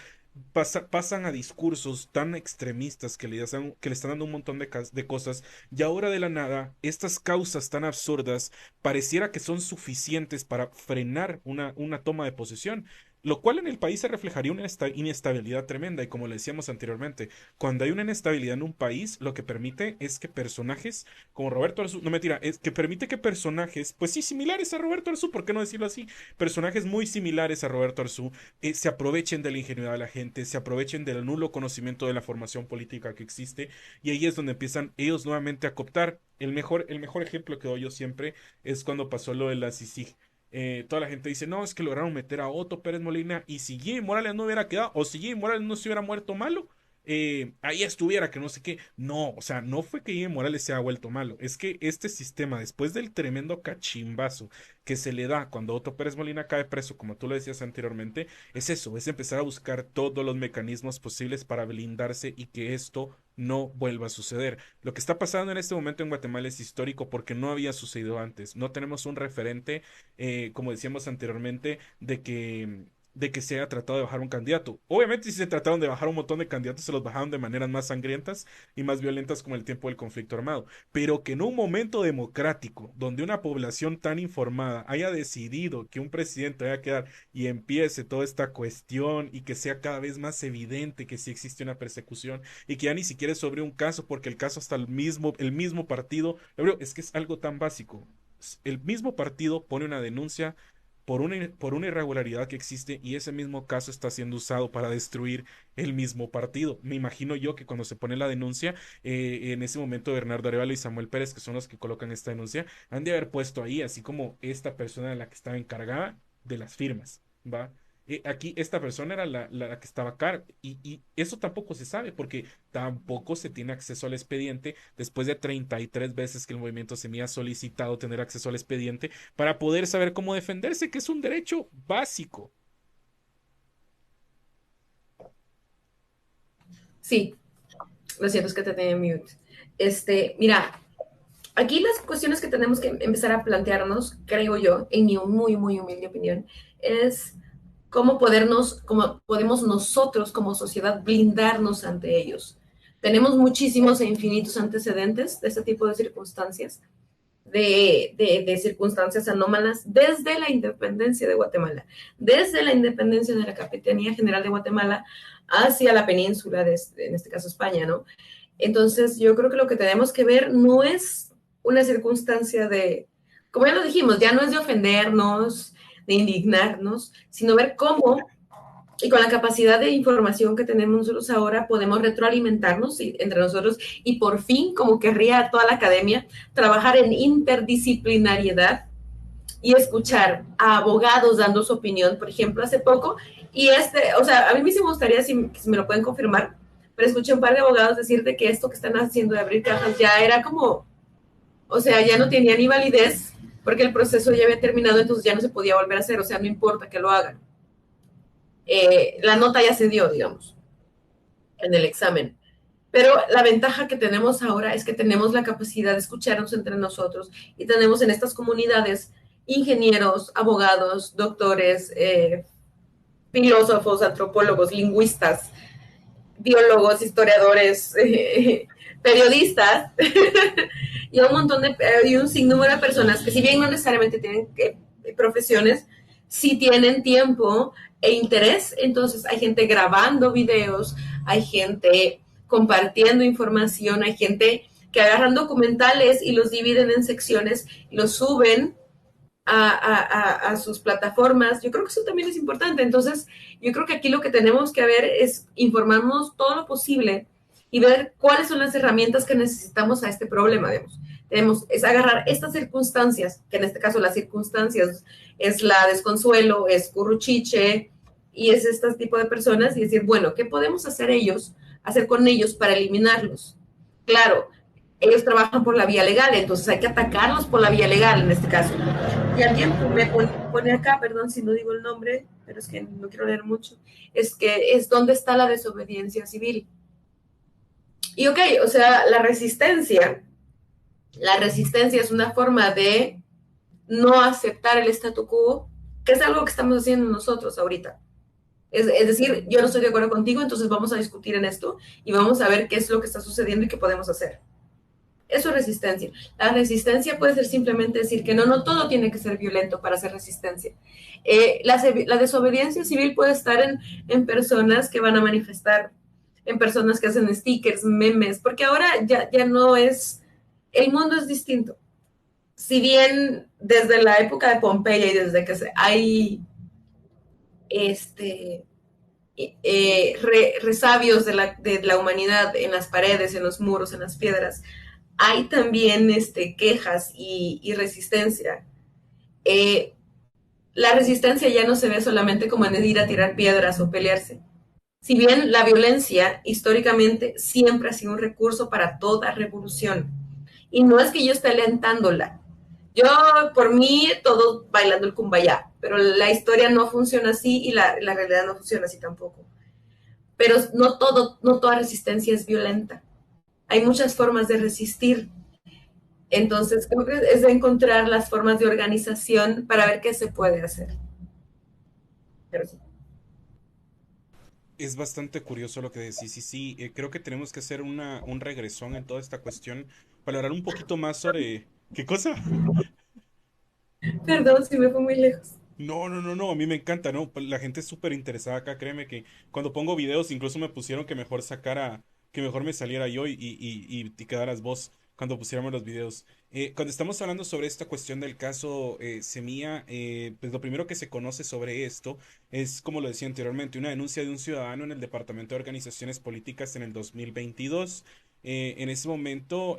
pasan a discursos tan extremistas que le están dando un montón de cosas y ahora de la nada estas causas tan absurdas pareciera que son suficientes para frenar una toma de posesión. Lo cual en el país se reflejaría una inestabilidad tremenda y como le decíamos anteriormente, cuando hay una inestabilidad en un país, lo que permite es que personajes como Roberto Arzú, no mentira, es que permite que personajes, pues sí, similares a Roberto Arzú, ¿por qué no decirlo así? Personajes muy similares a Roberto Arzú se aprovechen de la ingenuidad de la gente, se aprovechen del nulo conocimiento de la formación política que existe, y ahí es donde empiezan ellos nuevamente a cooptar. El mejor ejemplo que doy yo siempre es cuando pasó lo de la CICIG. Toda la gente dice, no, es que lograron meter a Otto Pérez Molina y si Jimmy Morales no hubiera quedado, o si Jimmy Morales no se hubiera muerto malo, ahí estuviera, que no sé qué. No, o sea, no fue que Jimmy Morales se haya vuelto malo, es que este sistema, después del tremendo cachimbazo que se le da cuando Otto Pérez Molina cae preso, como tú lo decías anteriormente, es eso, es empezar a buscar todos los mecanismos posibles para blindarse y que esto no vuelva a suceder. Lo que está pasando en este momento en Guatemala es histórico porque no había sucedido antes. No tenemos un referente, como decíamos anteriormente, de que se haya tratado de bajar un candidato. Obviamente, si se trataron de bajar un montón de candidatos, se los bajaron de maneras más sangrientas y más violentas como el tiempo del conflicto armado. Pero que en un momento democrático, donde una población tan informada haya decidido que un presidente vaya a quedar y empiece toda esta cuestión y que sea cada vez más evidente que sí existe una persecución y que ya ni siquiera es sobre un caso, porque el caso hasta el mismo partido, es que es algo tan básico. El mismo partido pone una denuncia por una irregularidad que existe y ese mismo caso está siendo usado para destruir el mismo partido. Me imagino yo que cuando se pone la denuncia, en ese momento Bernardo Arévalo y Samuel Pérez, que son los que colocan esta denuncia, han de haber puesto ahí, así como esta persona de la que estaba encargada de las firmas, ¿va? Aquí esta persona era la que estaba a cargo y eso tampoco se sabe porque tampoco se tiene acceso al expediente después de 33 veces que el movimiento Semilla ha solicitado tener acceso al expediente para poder saber cómo defenderse, que es un derecho básico. Sí, lo siento, es que te tenía mute. Mira, aquí las cuestiones que tenemos que empezar a plantearnos, creo yo, en mi muy, muy humilde opinión, es cómo podemos nosotros como sociedad blindarnos ante ellos. Tenemos muchísimos e infinitos antecedentes de este tipo de circunstancias, de circunstancias anómalas desde la independencia de Guatemala, desde la independencia de la Capitanía General de Guatemala hacia la península, en este caso España, ¿no? Entonces, yo creo que lo que tenemos que ver no es una circunstancia como ya lo dijimos, ya no es de ofendernos, de indignarnos, sino ver cómo, y con la capacidad de información que tenemos nosotros ahora, podemos retroalimentarnos entre nosotros y por fin, como querría toda la academia, trabajar en interdisciplinariedad y escuchar a abogados dando su opinión, por ejemplo, hace poco, y o sea, a mí sí me gustaría, si me lo pueden confirmar, pero escuché un par de abogados decir de que esto que están haciendo de abrir cajas ya era como, o sea, ya no tenía ni validez porque el proceso ya había terminado, entonces ya no se podía volver a hacer, o sea, no importa que lo hagan. La nota ya se dio, digamos, en el examen. Pero la ventaja que tenemos ahora es que tenemos la capacidad de escucharnos entre nosotros y tenemos en estas comunidades ingenieros, abogados, doctores, filósofos, antropólogos, lingüistas, biólogos, historiadores, periodistas y un sinnúmero de personas que si bien no necesariamente tienen profesiones, si tienen tiempo e interés, entonces hay gente grabando videos, hay gente compartiendo información, hay gente que agarran documentales y los dividen en secciones, los suben a sus plataformas. Yo creo que eso también es importante. Entonces, yo creo que aquí lo que tenemos que ver es informarnos todo lo posible y ver cuáles son las herramientas que necesitamos a este problema, digamos. Tenemos, es agarrar estas circunstancias, que en este caso las circunstancias es la desconsuelo, es curruchiche, y es este tipo de personas, y decir, bueno, ¿qué podemos hacer con ellos para eliminarlos? Claro, ellos trabajan por la vía legal, entonces hay que atacarlos por la vía legal en este caso. Y alguien me pone acá, perdón si no digo el nombre, pero es que no quiero leer mucho, es que es dónde está la desobediencia civil. Y ok, o sea, la resistencia es una forma de no aceptar el statu quo, que es algo que estamos haciendo nosotros ahorita. Es decir, yo no estoy de acuerdo contigo, entonces vamos a discutir en esto y vamos a ver qué es lo que está sucediendo y qué podemos hacer. Eso es resistencia. La resistencia puede ser simplemente decir que no, no todo tiene que ser violento para hacer resistencia. La desobediencia civil puede estar en personas que van a manifestar, en personas que hacen stickers, memes, porque ahora ya no es, el mundo es distinto. Si bien desde la época de Pompeya y desde que hay este, resabios de la humanidad en las paredes, en los muros, en las piedras, hay también quejas y resistencia. Eh, la resistencia ya no se ve solamente como en ir a tirar piedras o pelearse. Si bien la violencia históricamente siempre ha sido un recurso para toda revolución. Y no es que yo esté alentándola. Yo, por mí, todos bailando el kumbaya, pero la historia no funciona así y la realidad no funciona así tampoco. Pero no toda resistencia es violenta. Hay muchas formas de resistir. Entonces, creo que es de encontrar las formas de organización para ver qué se puede hacer. Pero sí. Es bastante curioso lo que decís. Y sí, creo que tenemos que hacer un regresón en toda esta cuestión para hablar un poquito más sobre... ¿Qué cosa? Perdón si me fui muy lejos. No, no, no, no, a mí me encanta, ¿no? La gente es súper interesada acá, créeme que cuando pongo videos incluso me pusieron que mejor sacara, que mejor me saliera yo y quedaras vos cuando pusiéramos los videos. Cuando estamos hablando sobre esta cuestión del caso Semilla, pues lo primero que se conoce sobre esto es, como lo decía anteriormente, una denuncia de un ciudadano en el Departamento de Organizaciones Políticas en el 2022. En ese momento,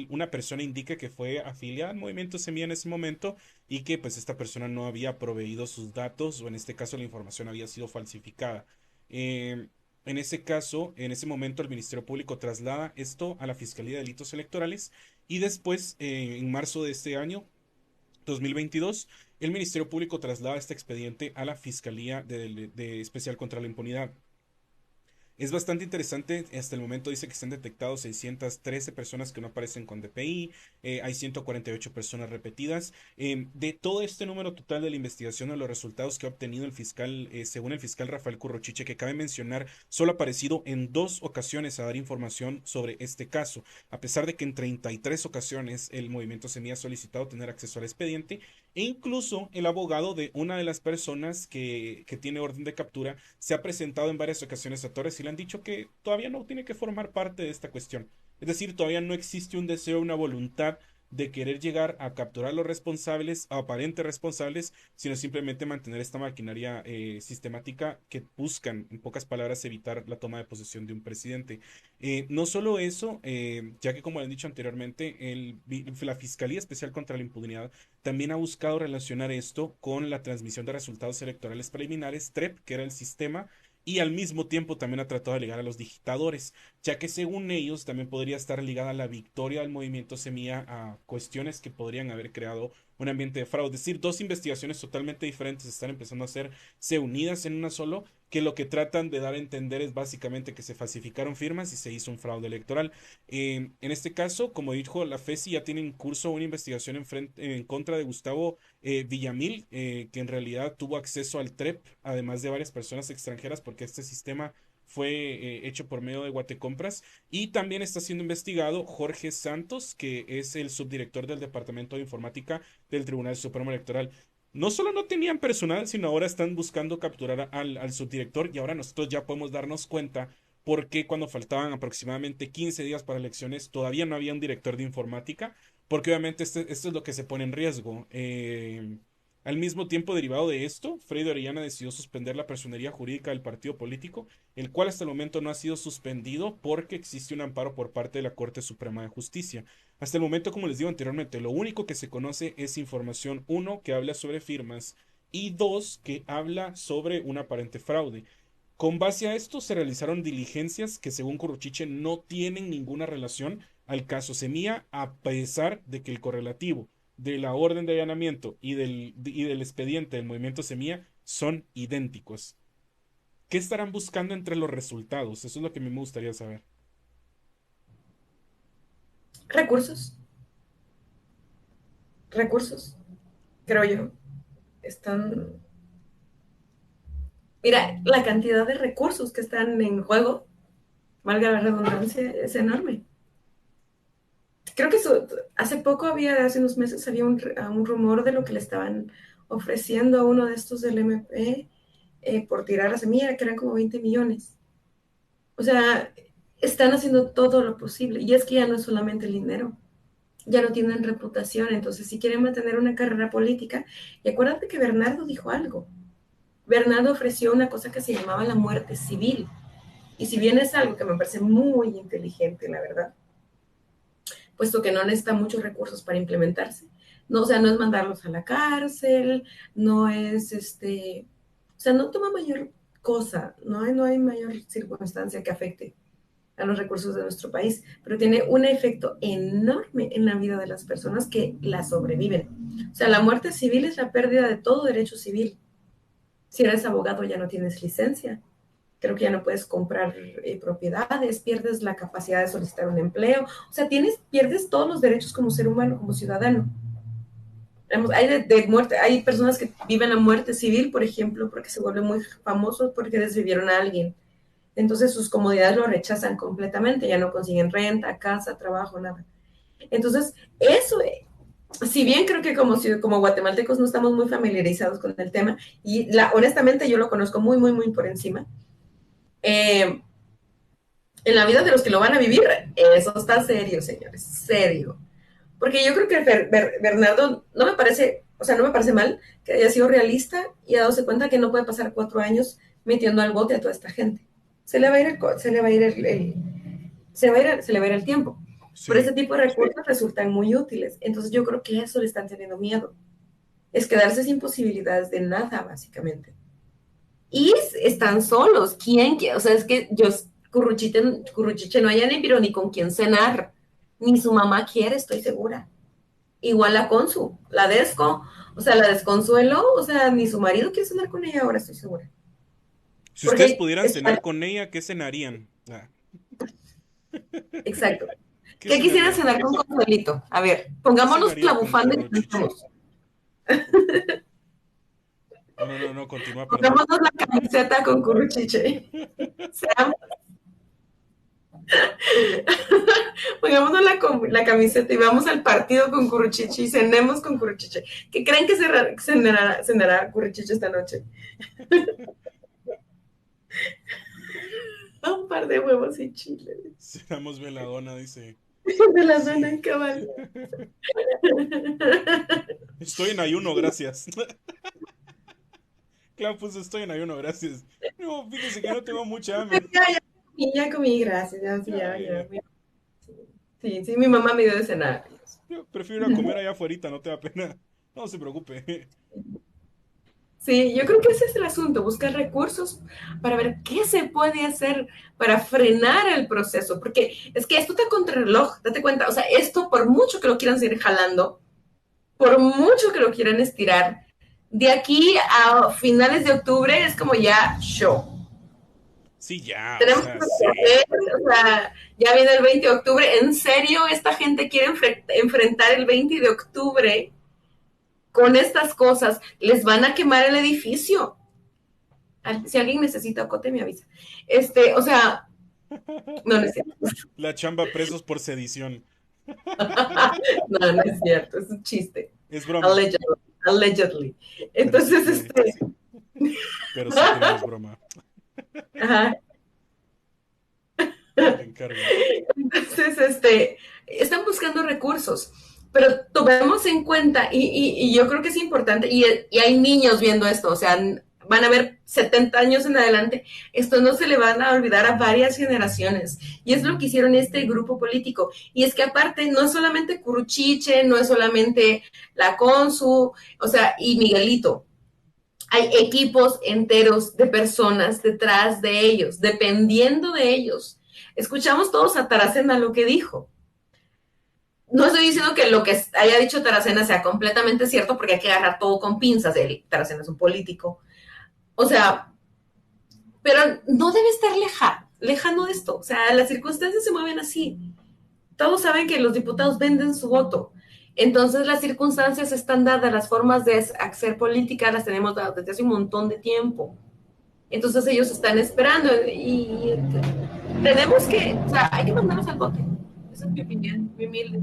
una persona indica que fue afiliada al movimiento Semilla en ese momento y que pues esta persona no había proveído sus datos o en este caso la información había sido falsificada. En ese caso, en ese momento el Ministerio Público traslada esto a la Fiscalía de Delitos Electorales y después, en marzo de este año, 2022, el Ministerio Público traslada este expediente a la Fiscalía de Especial contra la Impunidad. Es bastante interesante, hasta el momento dice que se han detectado 613 personas que no aparecen con DPI, hay 148 personas repetidas. De todo este número total de la investigación de los resultados que ha obtenido el fiscal, según el fiscal Rafael Currochiche, que cabe mencionar, solo ha aparecido en 2 ocasiones a dar información sobre este caso, a pesar de que en 33 ocasiones el movimiento Semilla ha solicitado tener acceso al expediente, e incluso el abogado de una de las personas que tiene orden de captura se ha presentado en varias ocasiones a Torres y le han dicho que todavía no tiene que formar parte de esta cuestión. Es decir, todavía no existe un deseo, una voluntad de querer llegar a capturar a los responsables, a aparentes responsables, sino simplemente mantener esta maquinaria sistemática que buscan, en pocas palabras, evitar la toma de posesión de un presidente. No solo eso, ya que como han dicho anteriormente, la Fiscalía Especial contra la Impunidad también ha buscado relacionar esto con la transmisión de resultados electorales preliminares, TREP, que era el sistema, y al mismo tiempo también ha tratado de ligar a los digitadores, ya que según ellos también podría estar ligada a la victoria del movimiento Semilla a cuestiones que podrían haber creado un ambiente de fraude. Es decir, 2 investigaciones totalmente diferentes están empezando a hacerse unidas en una solo, que lo que tratan de dar a entender es básicamente que se falsificaron firmas y se hizo un fraude electoral. En este caso, como dijo la FESI, ya tiene en curso una investigación en contra de Gustavo Villamil, que en realidad tuvo acceso al TREP, además de varias personas extranjeras, porque este sistema fue hecho por medio de Guatecompras. Y también está siendo investigado Jorge Santos, que es el subdirector del Departamento de Informática del Tribunal Supremo Electoral. no solo no tenían personal, sino ahora están buscando capturar al subdirector y ahora nosotros ya podemos darnos cuenta por qué cuando faltaban aproximadamente 15 días para elecciones todavía no había un director de informática, porque obviamente esto es lo que se pone en riesgo. Al mismo tiempo, derivado de esto, Freddy Orellana decidió suspender la personería jurídica del partido político, el cual hasta el momento no ha sido suspendido porque existe un amparo por parte de la Corte Suprema de Justicia. Hasta el momento, como les digo anteriormente, lo único que se conoce es información, uno, que habla sobre firmas y dos, que habla sobre un aparente fraude. Con base a esto se realizaron diligencias que según Curruchiche no tienen ninguna relación al caso Semilla, a pesar de que el correlativo de la orden de allanamiento y del expediente del movimiento Semilla son idénticos. ¿Qué estarán buscando entre los resultados? Eso es lo que a mí me gustaría saber. Recursos, recursos, creo yo. Están, mira, la cantidad de recursos que están en juego, valga la redundancia, es enorme. Creo que hace poco hace unos meses había un rumor de lo que le estaban ofreciendo a uno de estos del MP por tirar la semilla, que eran como 20 millones. O sea, están haciendo todo lo posible. Y es que ya no es solamente el dinero, ya no tienen reputación. Entonces, si quieren mantener una carrera política, y acuérdate que Bernardo dijo algo. Bernardo ofreció una cosa que se llamaba la muerte civil. Y si bien es algo que me parece muy inteligente, la verdad, puesto que no necesita muchos recursos para implementarse. No, o sea, no es mandarlos a la cárcel, no es o sea, no toma mayor cosa, no hay mayor circunstancia que afecte a los recursos de nuestro país, pero tiene un efecto enorme en la vida de las personas que la sobreviven. O sea, la muerte civil es la pérdida de todo derecho civil. Si eres abogado ya no tienes licencia, creo que ya no puedes comprar propiedades, pierdes la capacidad de solicitar un empleo, o sea, pierdes todos los derechos como ser humano, como ciudadano. Hay de muerte, hay personas que viven la muerte civil, por ejemplo, porque se vuelven muy famosos porque desvivieron a alguien. Entonces sus comodidades lo rechazan completamente, ya no consiguen renta, casa, trabajo, nada. Entonces, eso, si bien creo que como guatemaltecos no estamos muy familiarizados con el tema, y honestamente yo lo conozco muy, muy, muy por encima, en la vida de los que lo van a vivir, eso está serio, señores, serio. Porque yo creo que Bernardo no me parece, o sea, no me parece mal que haya sido realista y ha dado cuenta que no puede pasar 4 años metiendo al bote a toda esta gente. Se le va a ir el tiempo. Pero Sí. ese tipo de recursos resultan muy útiles. Entonces yo creo que eso le están teniendo miedo. Es quedarse sin posibilidades de nada, básicamente. Y están solos. ¿Quién? O sea, es que Curruchiche no haya ni con quién cenar. Ni su mamá quiere, estoy segura. Igual la Consu, la Desco, o sea, la Desconsuelo, o sea, ni su marido quiere cenar con ella ahora, estoy segura. Si ustedes Porque, pudieran cenar con ella, ¿qué cenarían? exacto. ¿Qué ¿Qué quisiera cenarían? cenar con Consuelito? A ver, ¿Qué pongámonos la cenaría con bufanda y Curruchiche? pensemos. No, no, no, no, continúa, perdón. Pongámonos la camiseta con Curruchiche. Pongámonos la camiseta y vamos al partido con Curruchiche y cenemos con Curruchiche. ¿Qué creen que cenará Curruchiche esta noche? Un par de huevos y chile. Cenamos veladona, dice. De la zona Sí. en cabal. Estoy en ayuno, gracias. Claro, pues estoy en ayuno, gracias. No, fíjese que no tengo mucha hambre. Ya comí, gracias. Ya, sí, Ya, ya, ya. Sí, sí, mi mamá me dio de cenar. Yo prefiero ir a comer allá afuera, no te da pena. No se preocupe. Sí, yo creo que ese es el asunto, buscar recursos para ver qué se puede hacer para frenar el proceso, porque es que esto está contra el reloj, date cuenta, o sea, esto por mucho que lo quieran seguir jalando, por mucho que lo quieran estirar, de aquí a finales de octubre es como ya show. Sí, ya, o Tenemos que sea, sí. ver, o sea, ya viene el 20 de octubre, ¿en serio esta gente quiere enfrentar el 20 de octubre con estas cosas? Les van a quemar el edificio. Si alguien necesita cote, me avisa. O sea, no, no es cierto. La chamba presos por sedición. No, no es cierto, es un chiste. Es broma. Allegedly. allegedly. Pero sí Entonces, tiene, sí, pero sí tiene, no es broma. ajá. Te encargo. Entonces, están buscando recursos, pero tomemos en cuenta, y yo creo que es importante, y hay niños viendo esto, o sea, van a ver 70 años en adelante, esto no se le van a olvidar a varias generaciones, y es lo que hicieron este grupo político, y es que aparte no es solamente Curuchiche, no es solamente la Consu, o sea, y Miguelito, hay equipos enteros de personas detrás de ellos, dependiendo de ellos. Escuchamos todos a Taracena lo que dijo. No estoy diciendo que lo que haya dicho Taracena sea completamente cierto, porque hay que agarrar todo con pinzas. Taracena es un político. O sea, pero no debe estar lejano de esto. O sea, las circunstancias se mueven así. Todos saben que los diputados venden su voto. Entonces las circunstancias están dadas, las formas de hacer política las tenemos dadas desde hace un montón de tiempo. Entonces ellos están esperando y tenemos que, o sea, hay que mandarnos al bote. Esa es mi opinión, mi humilde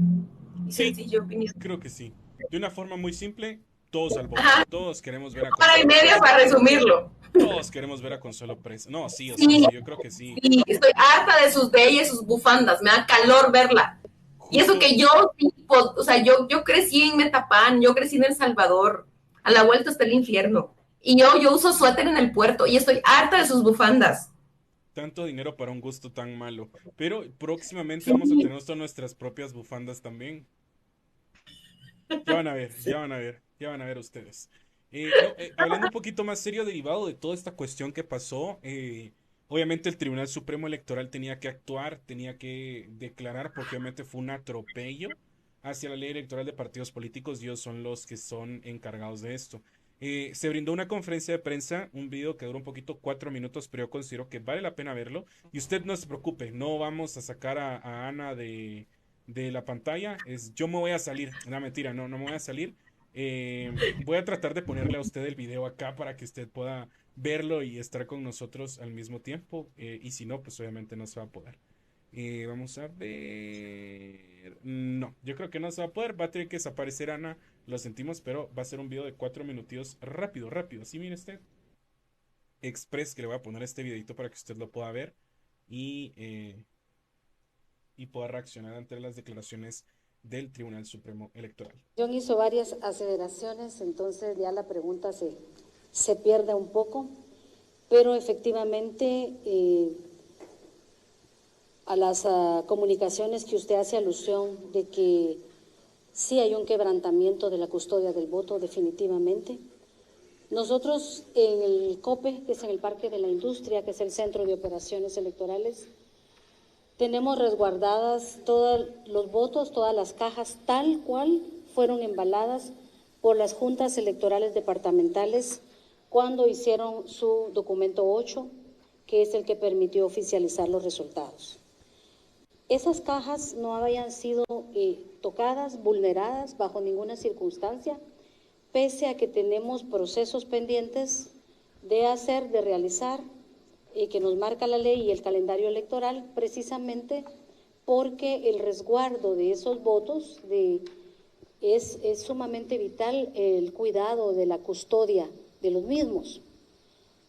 y Sí, sencilla opinión. creo que sí. De una forma muy simple, todos al bote. Ajá, Todos queremos ver a hora y Consuelo media presa. para resumirlo. Todos queremos ver a Consuelo presa. No, sí, o sea, Sí, sí, yo creo que sí. sí, estoy harta de sus bellas y sus bufandas, me da calor verla. Y eso Justo, que yo, o sea, yo crecí en Metapán, yo crecí en El Salvador, a la vuelta está el infierno. Y yo uso suéter en el puerto y estoy harta de sus bufandas. tanto dinero para un gusto tan malo. Pero próximamente vamos a Sí, tener nuestras propias bufandas también. Ya van a ver, sí. ya van a ver, ya van a ver ustedes. No, hablando un poquito más serio, derivado de toda esta cuestión que pasó, obviamente el Tribunal Supremo Electoral tenía que actuar, tenía que declarar, porque obviamente fue un atropello hacia la ley electoral de partidos políticos, y ellos son los que son encargados de esto. Se brindó una conferencia de prensa, un video que duró un poquito, 4 minutos, pero yo considero que vale la pena verlo. Y usted no se preocupe, no vamos a sacar a Ana de la pantalla. Yo me voy a salir. No, mentira, no, no me voy a salir. Voy a tratar de ponerle a usted el video acá para que usted pueda verlo y estar con nosotros al mismo tiempo. Y si no, pues obviamente no se va a poder. Vamos a ver. No, yo creo que no se va a poder. Va a tener que desaparecer Ana. Lo sentimos, pero va a ser un video de 4 minutos. Rápido, rápido. Sí, mire usted. Express, que le voy a poner este videito para que usted lo pueda ver. Y pueda reaccionar ante las declaraciones del Tribunal Supremo Electoral. John hizo varias aseveraciones, entonces ya la pregunta se pierde un poco, pero efectivamente a las comunicaciones que usted hace alusión de que sí hay un quebrantamiento de la custodia del voto, definitivamente. Nosotros en el COPE, que es en el Parque de la Industria, que es el Centro de Operaciones Electorales, tenemos resguardadas todos los votos, todas las cajas, tal cual fueron embaladas por las juntas electorales departamentales cuando hicieron su documento 8, que es el que permitió oficializar los resultados. Esas cajas no habían sido tocadas, vulneradas bajo ninguna circunstancia, pese a que tenemos procesos pendientes de hacer, de realizar, que nos marca la ley y el calendario electoral, precisamente porque el resguardo de esos votos es sumamente vital, el cuidado de la custodia de los mismos.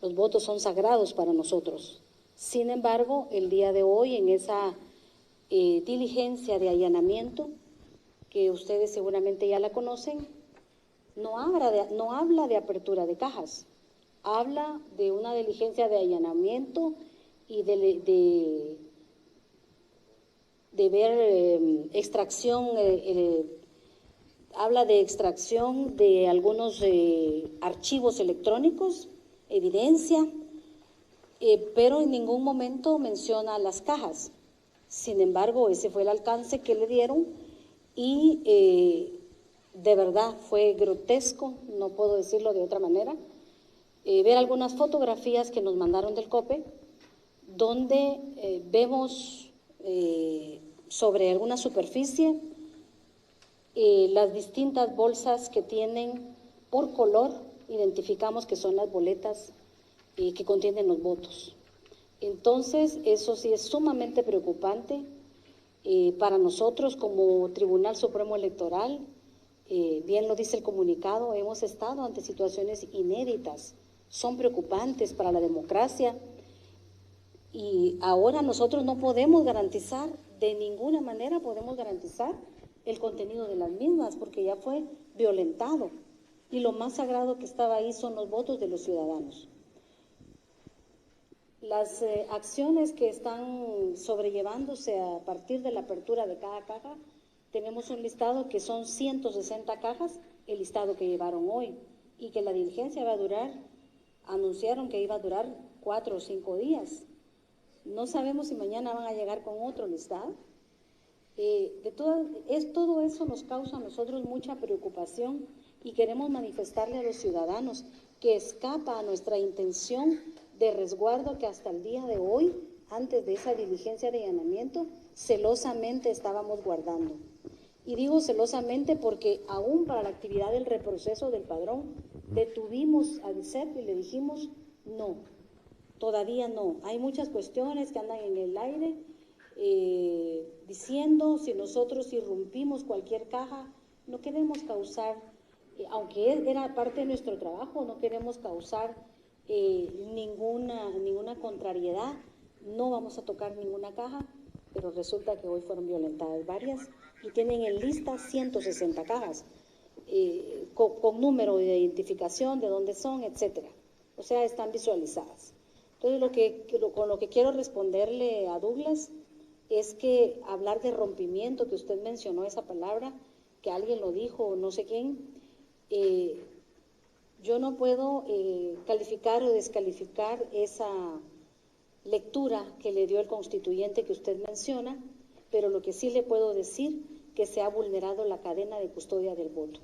Los votos son sagrados para nosotros. Sin embargo, el día de hoy, en esa diligencia de allanamiento, que ustedes seguramente ya la conocen, no habla de apertura de cajas. Habla de una diligencia de allanamiento y de ver extracción, habla de extracción de algunos archivos electrónicos, evidencia, pero en ningún momento menciona las cajas. Sin embargo, ese fue el alcance que le dieron y de verdad fue grotesco, no puedo decirlo de otra manera. Ver algunas fotografías que nos mandaron del COPE, donde vemos sobre alguna superficie las distintas bolsas que tienen por color, identificamos que son las boletas que contienen los votos. Entonces, eso sí es sumamente preocupante para nosotros como Tribunal Supremo Electoral. bien lo dice el comunicado, hemos estado ante situaciones inéditas, son preocupantes para la democracia y ahora nosotros no podemos garantizar, de ninguna manera podemos garantizar el contenido de las mismas porque ya fue violentado y lo más sagrado que estaba ahí son los votos de los ciudadanos. Las acciones que están sobrellevándose a partir de la apertura de cada caja, tenemos un listado que son 160 cajas, el listado que llevaron hoy, y que la diligencia va a durar, anunciaron que iba a durar 4 o 5 días. No sabemos si mañana van a llegar con otro listado. Todo eso nos causa a nosotros mucha preocupación y queremos manifestarle a los ciudadanos que escapa a nuestra intención de resguardo que hasta el día de hoy, antes de esa diligencia de allanamiento, celosamente estábamos guardando. Y digo celosamente porque aún para la actividad del reproceso del padrón, detuvimos a DICEP y le dijimos no, todavía no. Hay muchas cuestiones que andan en el aire diciendo si nosotros irrumpimos cualquier caja, no queremos causar, aunque era parte de nuestro trabajo, no queremos causar ninguna contrariedad, no vamos a tocar ninguna caja, pero resulta que hoy fueron violentadas varias y tienen en lista 160 cajas con número de identificación, de dónde son, etcétera. O sea, están visualizadas. Entonces, con lo que quiero responderle a Douglas es que hablar de rompimiento, que usted mencionó esa palabra, que alguien lo dijo o no sé quién, yo no puedo calificar o descalificar esa lectura que le dio el constituyente que usted menciona, pero lo que sí le puedo decir que se ha vulnerado la cadena de custodia del voto.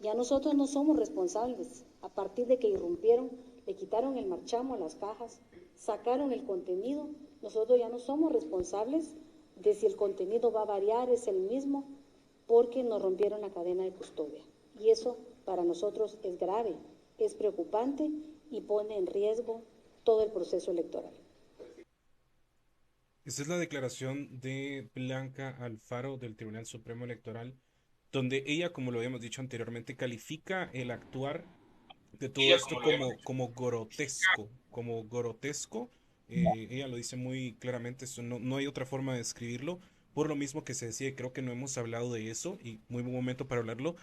Ya nosotros no somos responsables, a partir de que irrumpieron, le quitaron el marchamo a las cajas, sacaron el contenido, nosotros ya no somos responsables de si el contenido va a variar, es el mismo, porque nos rompieron la cadena de custodia. Y eso para nosotros es grave, es preocupante y pone en riesgo todo el proceso electoral. Esta es la declaración de Blanca Alfaro del Tribunal Supremo Electoral, donde ella, como lo habíamos dicho anteriormente, califica el actuar de todo esto como grotesco, como grotesco. Ella lo dice muy claramente, eso no hay otra forma de describirlo, por lo mismo que se decía, y creo que no hemos hablado de eso, y muy buen momento para hablarlo,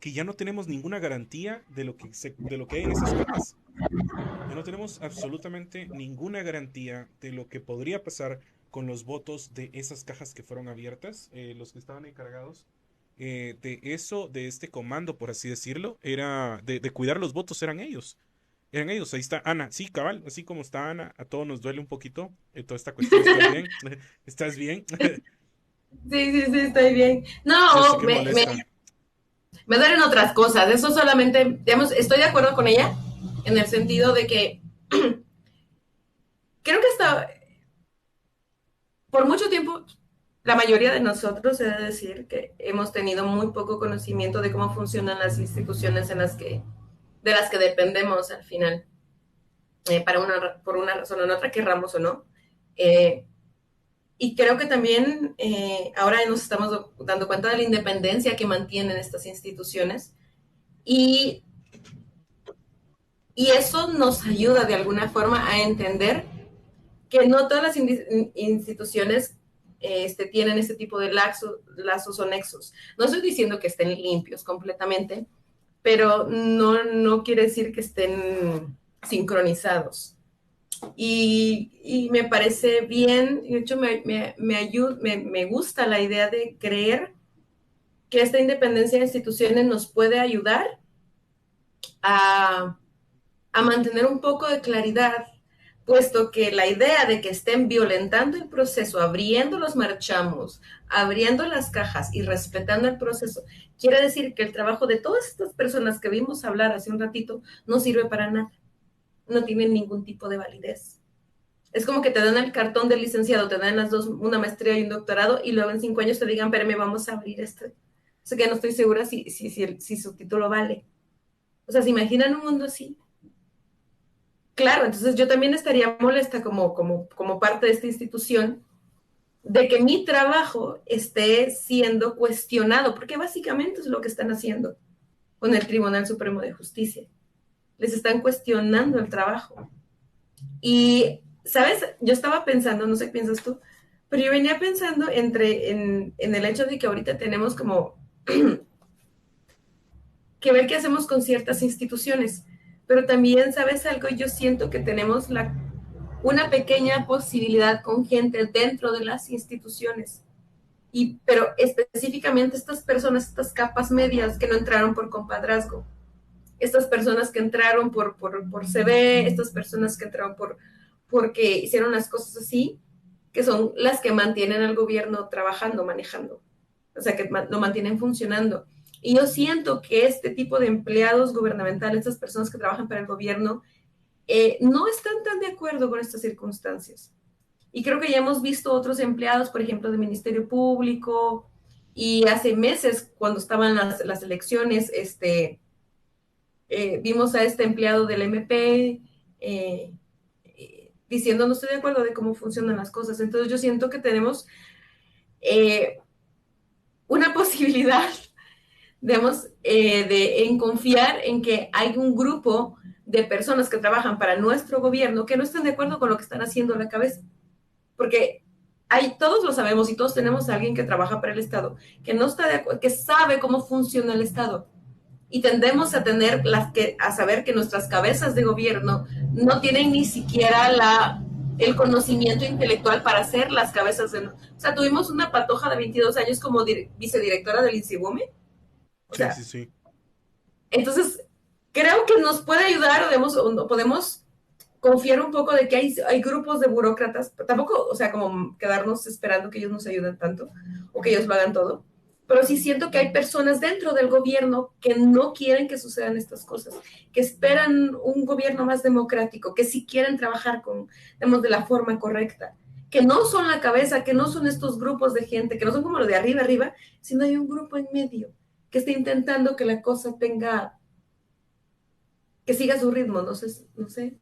que ya no tenemos ninguna garantía de lo que hay en esas cajas. Ya no tenemos absolutamente ninguna garantía de lo que podría pasar con los votos de esas cajas que fueron abiertas. Los que estaban encargados de eso, de este comando, por así decirlo, era de cuidar los votos, eran ellos. Eran ellos. Ahí está Ana. Sí, cabal, así como está Ana, a todos nos duele un poquito toda esta cuestión. ¿Estás bien? ¿Estás bien? Sí, estoy bien. Yo sé No, que molesta. me duelen otras cosas. Eso solamente, digamos, estoy de acuerdo con ella en el sentido de que creo que hasta por mucho tiempo la mayoría de nosotros, he de decir, que hemos tenido muy poco conocimiento de cómo funcionan las instituciones de las que dependemos al final, por una razón o en otra, querramos o no. Y creo que también ahora nos estamos dando cuenta de la independencia que mantienen estas instituciones y eso nos ayuda de alguna forma a entender que no todas las instituciones tienen este tipo de lazos o nexos. No estoy diciendo que estén limpios completamente, pero no quiere decir que estén sincronizados. Y me parece bien, de hecho me gusta la idea de creer que esta independencia de instituciones nos puede ayudar a mantener un poco de claridad, puesto que la idea de que estén violentando el proceso, abriendo los marchamos, abriendo las cajas y respetando el proceso, quiere decir que el trabajo de todas estas personas que vimos hablar hace un ratito no sirve para nada, no tienen ningún tipo de validez. Es como que te dan el cartón del licenciado, te dan las dos, una maestría y un doctorado, y luego en 5 años te digan, pero me vamos a abrir esto. O sea que no estoy segura si su título vale. O sea, ¿se imaginan un mundo así? Claro, entonces yo también estaría molesta como parte de esta institución de que mi trabajo esté siendo cuestionado, porque básicamente es lo que están haciendo con el Tribunal Supremo de Justicia. Les están cuestionando el trabajo. Y, ¿sabes? Yo estaba pensando, no sé qué piensas tú, pero yo venía pensando en el hecho de que ahorita tenemos como que ver qué hacemos con ciertas instituciones. Pero también, ¿sabes algo? Yo siento que tenemos una pequeña posibilidad con gente dentro de las instituciones. Pero específicamente estas personas, estas capas medias que no entraron por compadrazgo, estas personas que entraron por CV, estas personas que entraron porque hicieron las cosas así, que son las que mantienen al gobierno trabajando, manejando, o sea, que lo mantienen funcionando. Y yo siento que este tipo de empleados gubernamentales, estas personas que trabajan para el gobierno, no están tan de acuerdo con estas circunstancias. Y creo que ya hemos visto otros empleados, por ejemplo, del Ministerio Público, y hace meses, cuando estaban las elecciones, vimos a este empleado del MP diciendo no estoy de acuerdo de cómo funcionan las cosas. Entonces yo siento que tenemos eh, una posibilidad, digamos, en confiar en que hay un grupo de personas que trabajan para nuestro gobierno que no están de acuerdo con lo que están haciendo a la cabeza. Porque todos lo sabemos y todos tenemos a alguien que trabaja para el Estado, que no está de acuerdo, que sabe cómo funciona el Estado. Y tendemos a saber que nuestras cabezas de gobierno no tienen ni siquiera el conocimiento intelectual para ser las cabezas de... O sea, tuvimos una patoja de 22 años como vicedirectora del INSIBUME. O Sí, sea, sí, sí. entonces creo que nos puede ayudar o podemos confiar un poco de que hay grupos de burócratas, tampoco, o sea, como quedarnos esperando que ellos nos ayuden tanto o que ellos lo hagan todo, pero sí siento que hay personas dentro del gobierno que no quieren que sucedan estas cosas, que esperan un gobierno más democrático, que sí quieren trabajar digamos, de la forma correcta, que no son la cabeza, que no son estos grupos de gente, que no son como lo de arriba, arriba, sino hay un grupo en medio que está intentando que la cosa que siga su ritmo, no sé, no sé.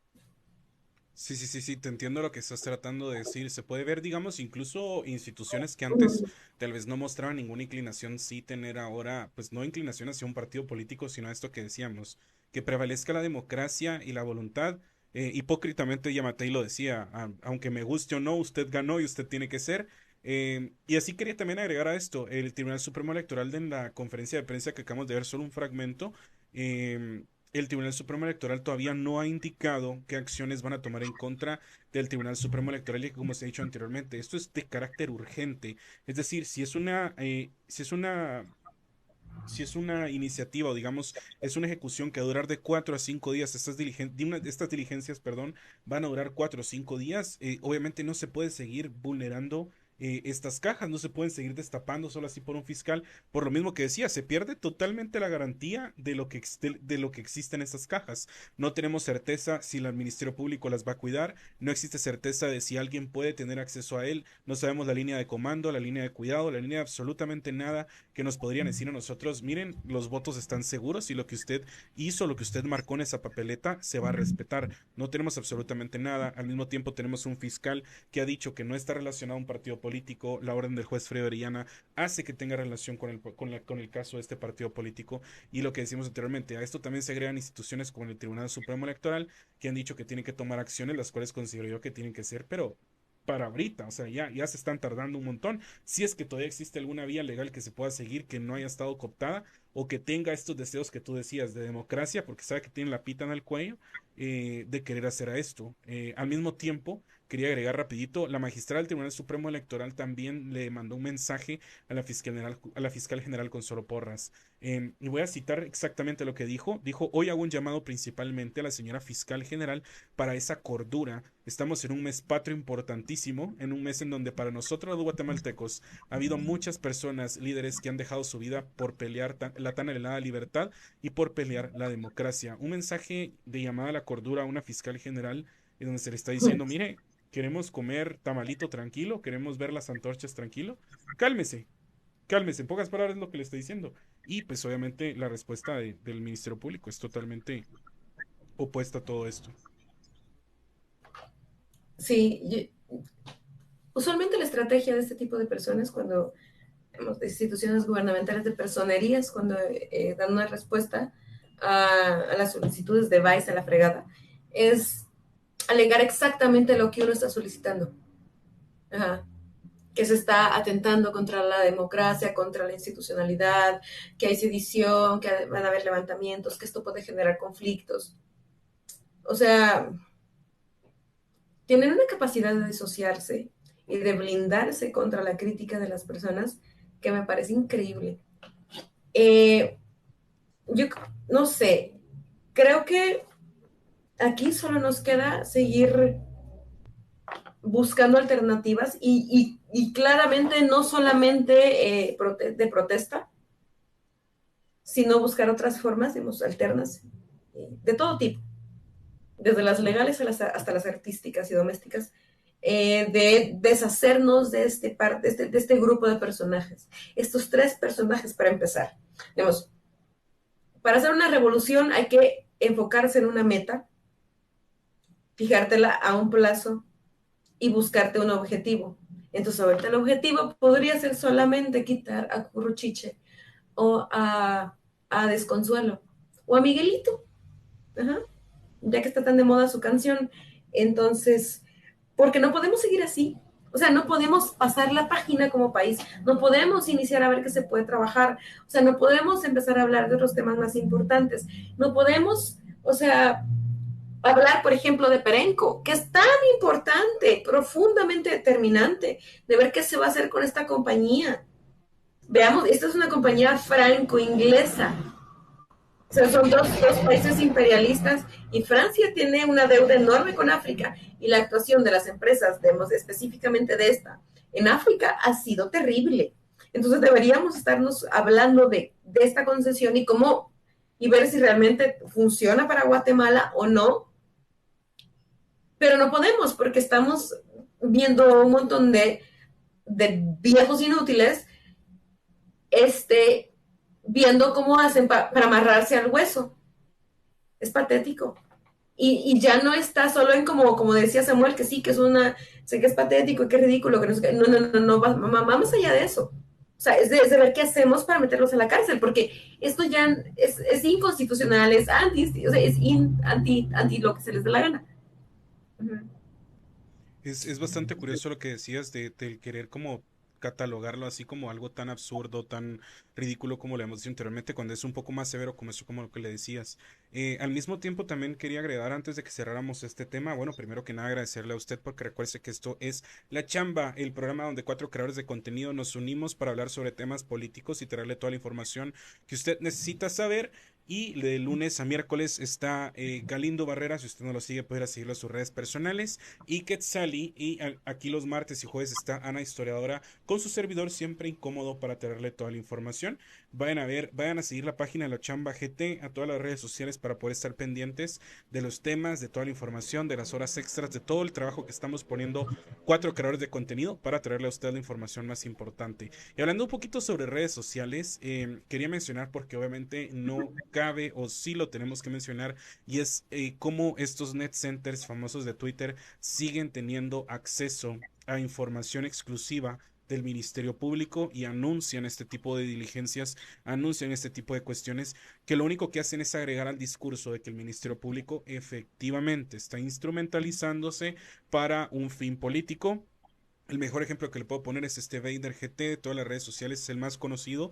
Sí, sí, sí, sí, te entiendo lo que estás tratando de decir. Se puede ver, digamos, incluso instituciones que antes tal vez no mostraban ninguna inclinación, sí tener ahora, pues no inclinación hacia un partido político, sino a esto que decíamos, que prevalezca la democracia y la voluntad. Hipócritamente Yamatei lo decía, aunque me guste o no, usted ganó y usted tiene que ser. Y así quería también agregar a esto, el Tribunal Supremo Electoral en la conferencia de prensa que acabamos de ver, solo un fragmento. El Tribunal Supremo Electoral todavía no ha indicado qué acciones van a tomar en contra del Tribunal Supremo Electoral y que, como se ha dicho anteriormente, esto es de carácter urgente. Es decir, si es una iniciativa o digamos es una ejecución que va a durar de 4 a 5 días, estas diligencias, perdón, van a durar 4 o 5 días, obviamente no se puede seguir vulnerando estas cajas, no se pueden seguir destapando solo así por un fiscal, por lo mismo que decía, se pierde totalmente la garantía de lo que existe en estas cajas. No tenemos certeza si el Ministerio Público las va a cuidar, no existe certeza de si alguien puede tener acceso a él, no sabemos la línea de comando, la línea de cuidado, la línea de absolutamente nada que nos podrían decir a nosotros, miren, los votos están seguros y lo que usted hizo, lo que usted marcó en esa papeleta se va a respetar. No tenemos absolutamente nada. Al mismo tiempo tenemos un fiscal que ha dicho que no está relacionado a un partido político. La orden del juez Fredo Orellana hace que tenga relación con el caso de este partido político. Y lo que decimos anteriormente, a esto también se agregan instituciones como el Tribunal Supremo Electoral que han dicho que tienen que tomar acciones, las cuales considero yo que tienen que ser, pero para ahorita, o sea, ya se están tardando un montón. Si es que todavía existe alguna vía legal que se pueda seguir, que no haya estado cooptada o que tenga estos deseos que tú decías de democracia, porque sabe que tiene la pita en el cuello, de querer hacer a esto. Al mismo tiempo, quería agregar rapidito, la magistrada del Tribunal Supremo Electoral también le mandó un mensaje a la fiscal general Consuelo Porras. Y voy a citar exactamente lo que dijo. Dijo, hoy hago un llamado principalmente a la señora fiscal general para esa cordura. Estamos en un mes patrio importantísimo, en un mes en donde para nosotros los guatemaltecos ha habido muchas personas, líderes que han dejado su vida por pelear la tan anhelada libertad y por pelear la democracia. Un mensaje de llamada a la cordura a una fiscal general en donde se le está diciendo, mire, queremos comer tamalito tranquilo, queremos ver las antorchas tranquilo. Cálmese, cálmese. En pocas palabras es lo que le estoy diciendo. Y pues obviamente la respuesta del Ministerio Público es totalmente opuesta a todo esto. Sí, Usualmente la estrategia de este tipo de personas cuando de instituciones gubernamentales de personerías cuando dan una respuesta a las solicitudes de Vice a la fregada, es alegar exactamente lo que uno está solicitando. Ajá. Que se está atentando contra la democracia, contra la institucionalidad, que hay sedición, que van a haber levantamientos, que esto puede generar conflictos. O sea, tienen una capacidad de disociarse y de blindarse contra la crítica de las personas que me parece increíble. Eh, yo no sé, creo que aquí solo nos queda seguir buscando alternativas y claramente no solamente de protesta, sino buscar otras formas, digamos, alternas, de todo tipo, desde las legales hasta las artísticas y domésticas, de deshacernos de este grupo de personajes. Estos tres personajes para empezar. Digamos, para hacer una revolución hay que enfocarse en una meta, fijártela a un plazo y buscarte un objetivo. Entonces, ahorita el objetivo podría ser solamente quitar a Curruchiche o a Desconsuelo o a Miguelito, ajá, ya que está tan de moda su canción. Entonces, porque no podemos seguir así. O sea, no podemos pasar la página como país, no podemos iniciar a ver qué se puede trabajar, o sea, no podemos empezar a hablar de otros temas más importantes, no podemos, o sea, hablar, por ejemplo, de Perenco, que es tan importante, profundamente determinante, de ver qué se va a hacer con esta compañía. Veamos, esta es una compañía franco-inglesa. O sea, son dos países imperialistas y Francia tiene una deuda enorme con África y la actuación de las empresas, digamos, específicamente de esta, en África ha sido terrible. Entonces deberíamos estarnos hablando de esta concesión y cómo, y ver si realmente funciona para Guatemala o no, pero no podemos porque estamos viendo un montón de viejos inútiles viendo cómo hacen para amarrarse al hueso. Es patético. Y ya no está solo en como decía Samuel, que sí, que es sé que es patético y que es ridículo, que no, va más allá de eso. O sea, es de ver qué hacemos para meterlos a la cárcel, porque esto ya es inconstitucional, es anti, o sea, es anti lo que se les dé la gana. Uh-huh. Es bastante curioso lo que decías del querer como catalogarlo así como algo tan absurdo, tan ridículo como lo hemos dicho anteriormente, cuando es un poco más severo como eso, como lo que le decías. Al mismo tiempo también quería agregar antes de que cerráramos este tema, bueno, primero que nada agradecerle a usted porque recuerde que esto es La Chamba, el programa donde cuatro creadores de contenido nos unimos para hablar sobre temas políticos y traerle toda la información que usted necesita saber. Y de lunes a miércoles está Galindo Barrera, si usted no lo sigue, puede ir a seguirlo a sus redes personales y Quetzali. Y aquí los martes y jueves está Ana Historiadora con su servidor siempre incómodo para traerle toda la información. Vayan a seguir la página de La Chamba GT, a todas las redes sociales para poder estar pendientes de los temas, de toda la información, de las horas extras, de todo el trabajo que estamos poniendo cuatro creadores de contenido para traerle a usted la información más importante. Y hablando un poquito sobre redes sociales, quería mencionar porque obviamente no cabe o sí lo tenemos que mencionar y es cómo estos net centers famosos de Twitter siguen teniendo acceso a información exclusiva del Ministerio Público y anuncian este tipo de diligencias, anuncian este tipo de cuestiones que lo único que hacen es agregar al discurso de que el Ministerio Público efectivamente está instrumentalizándose para un fin político. El mejor ejemplo que le puedo poner es este Vader GT de todas las redes sociales, es el más conocido,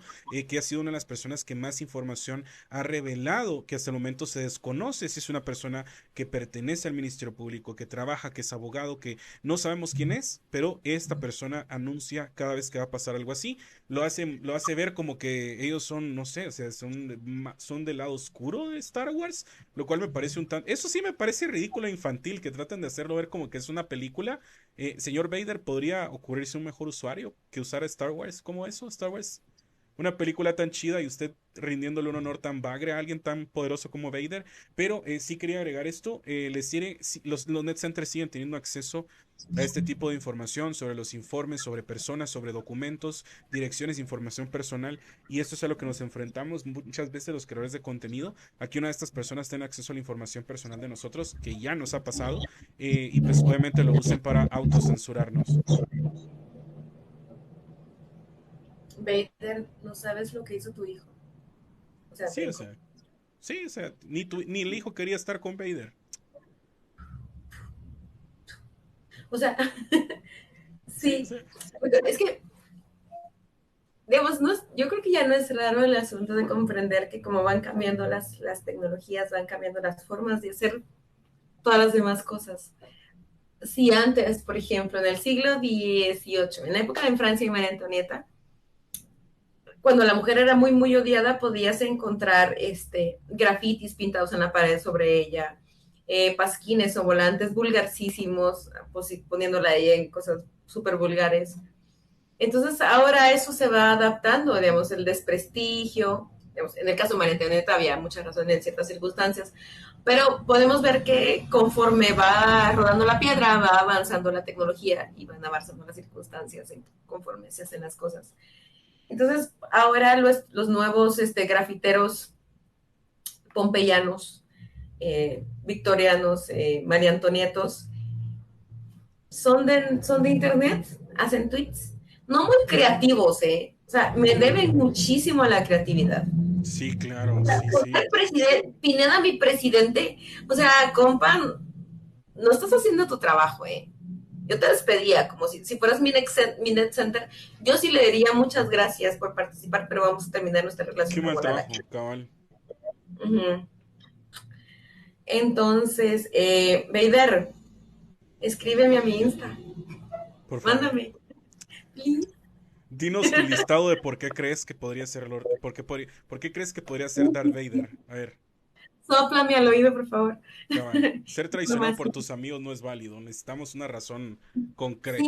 que ha sido una de las personas que más información ha revelado, que hasta el momento se desconoce si es una persona que pertenece al Ministerio Público, que trabaja, que es abogado, que no sabemos quién es, pero esta persona anuncia cada vez que va a pasar algo así, lo hace ver como que ellos son, no sé, o sea, son del lado oscuro de Star Wars, lo cual me parece eso sí me parece ridículo e infantil, que tratan de hacerlo ver como que es una película. Señor Vader, ¿podría ocurrirse un mejor usuario que usara Star Wars como eso? Star Wars. una película tan chida y usted rindiéndole un honor tan bagre a alguien tan poderoso como Vader. Pero sí quería agregar esto, los net centers siguen teniendo acceso a este tipo de información sobre los informes, sobre personas, sobre documentos, direcciones, información personal. Y esto es a lo que nos enfrentamos muchas veces los creadores de contenido. Aquí una de estas personas tiene acceso a la información personal de nosotros, que ya nos ha pasado, y pues obviamente lo usen para autocensurarnos. Vader, no sabes lo que hizo tu hijo. O sea, tu Sí, o hijo. sea, sí, o sea, ni el hijo quería estar con Vader. O sea, Sí, o sí. sea, Es que, digamos, yo creo que ya no es raro el asunto de comprender que como van cambiando las tecnologías, van cambiando las formas de hacer todas las demás cosas. Si antes, por ejemplo, en el siglo XVIII, en la época de Francia y María Antonieta, cuando la mujer era muy, muy odiada, podías encontrar grafitis pintados en la pared sobre ella, pasquines o volantes vulgarcísimos, poniéndola a ella en cosas súper vulgares. Entonces, ahora eso se va adaptando, digamos, el desprestigio. Digamos, en el caso de María Antonieta había mucha razón en ciertas circunstancias, pero podemos ver que conforme va rodando la piedra, va avanzando la tecnología y van avanzando las circunstancias conforme se hacen las cosas. Entonces, ahora los nuevos grafiteros pompeyanos, victorianos, María Antonietos, son de internet, hacen tweets, no muy creativos, o sea, me deben muchísimo a la creatividad. sí, claro, sí, sí. El presidente, Pineda, mi presidente, o sea, compa, no estás haciendo tu trabajo, Yo te despedía, como si fueras mi net center. Yo sí le diría muchas gracias por participar, pero vamos a terminar nuestra Qué relación mal laboral trabajo, aquí. cabal. Uh -huh. Entonces, Vader, escríbeme a mi Insta. Por favor. Mándame. Please. Dinos tu listado de por qué crees que podría ser por qué crees que podría ser Darth Vader. A ver, Sóplame al oído, por favor. cabal. Ser traicionado por Información. tus amigos no es válido. Necesitamos una razón Sí, concreta.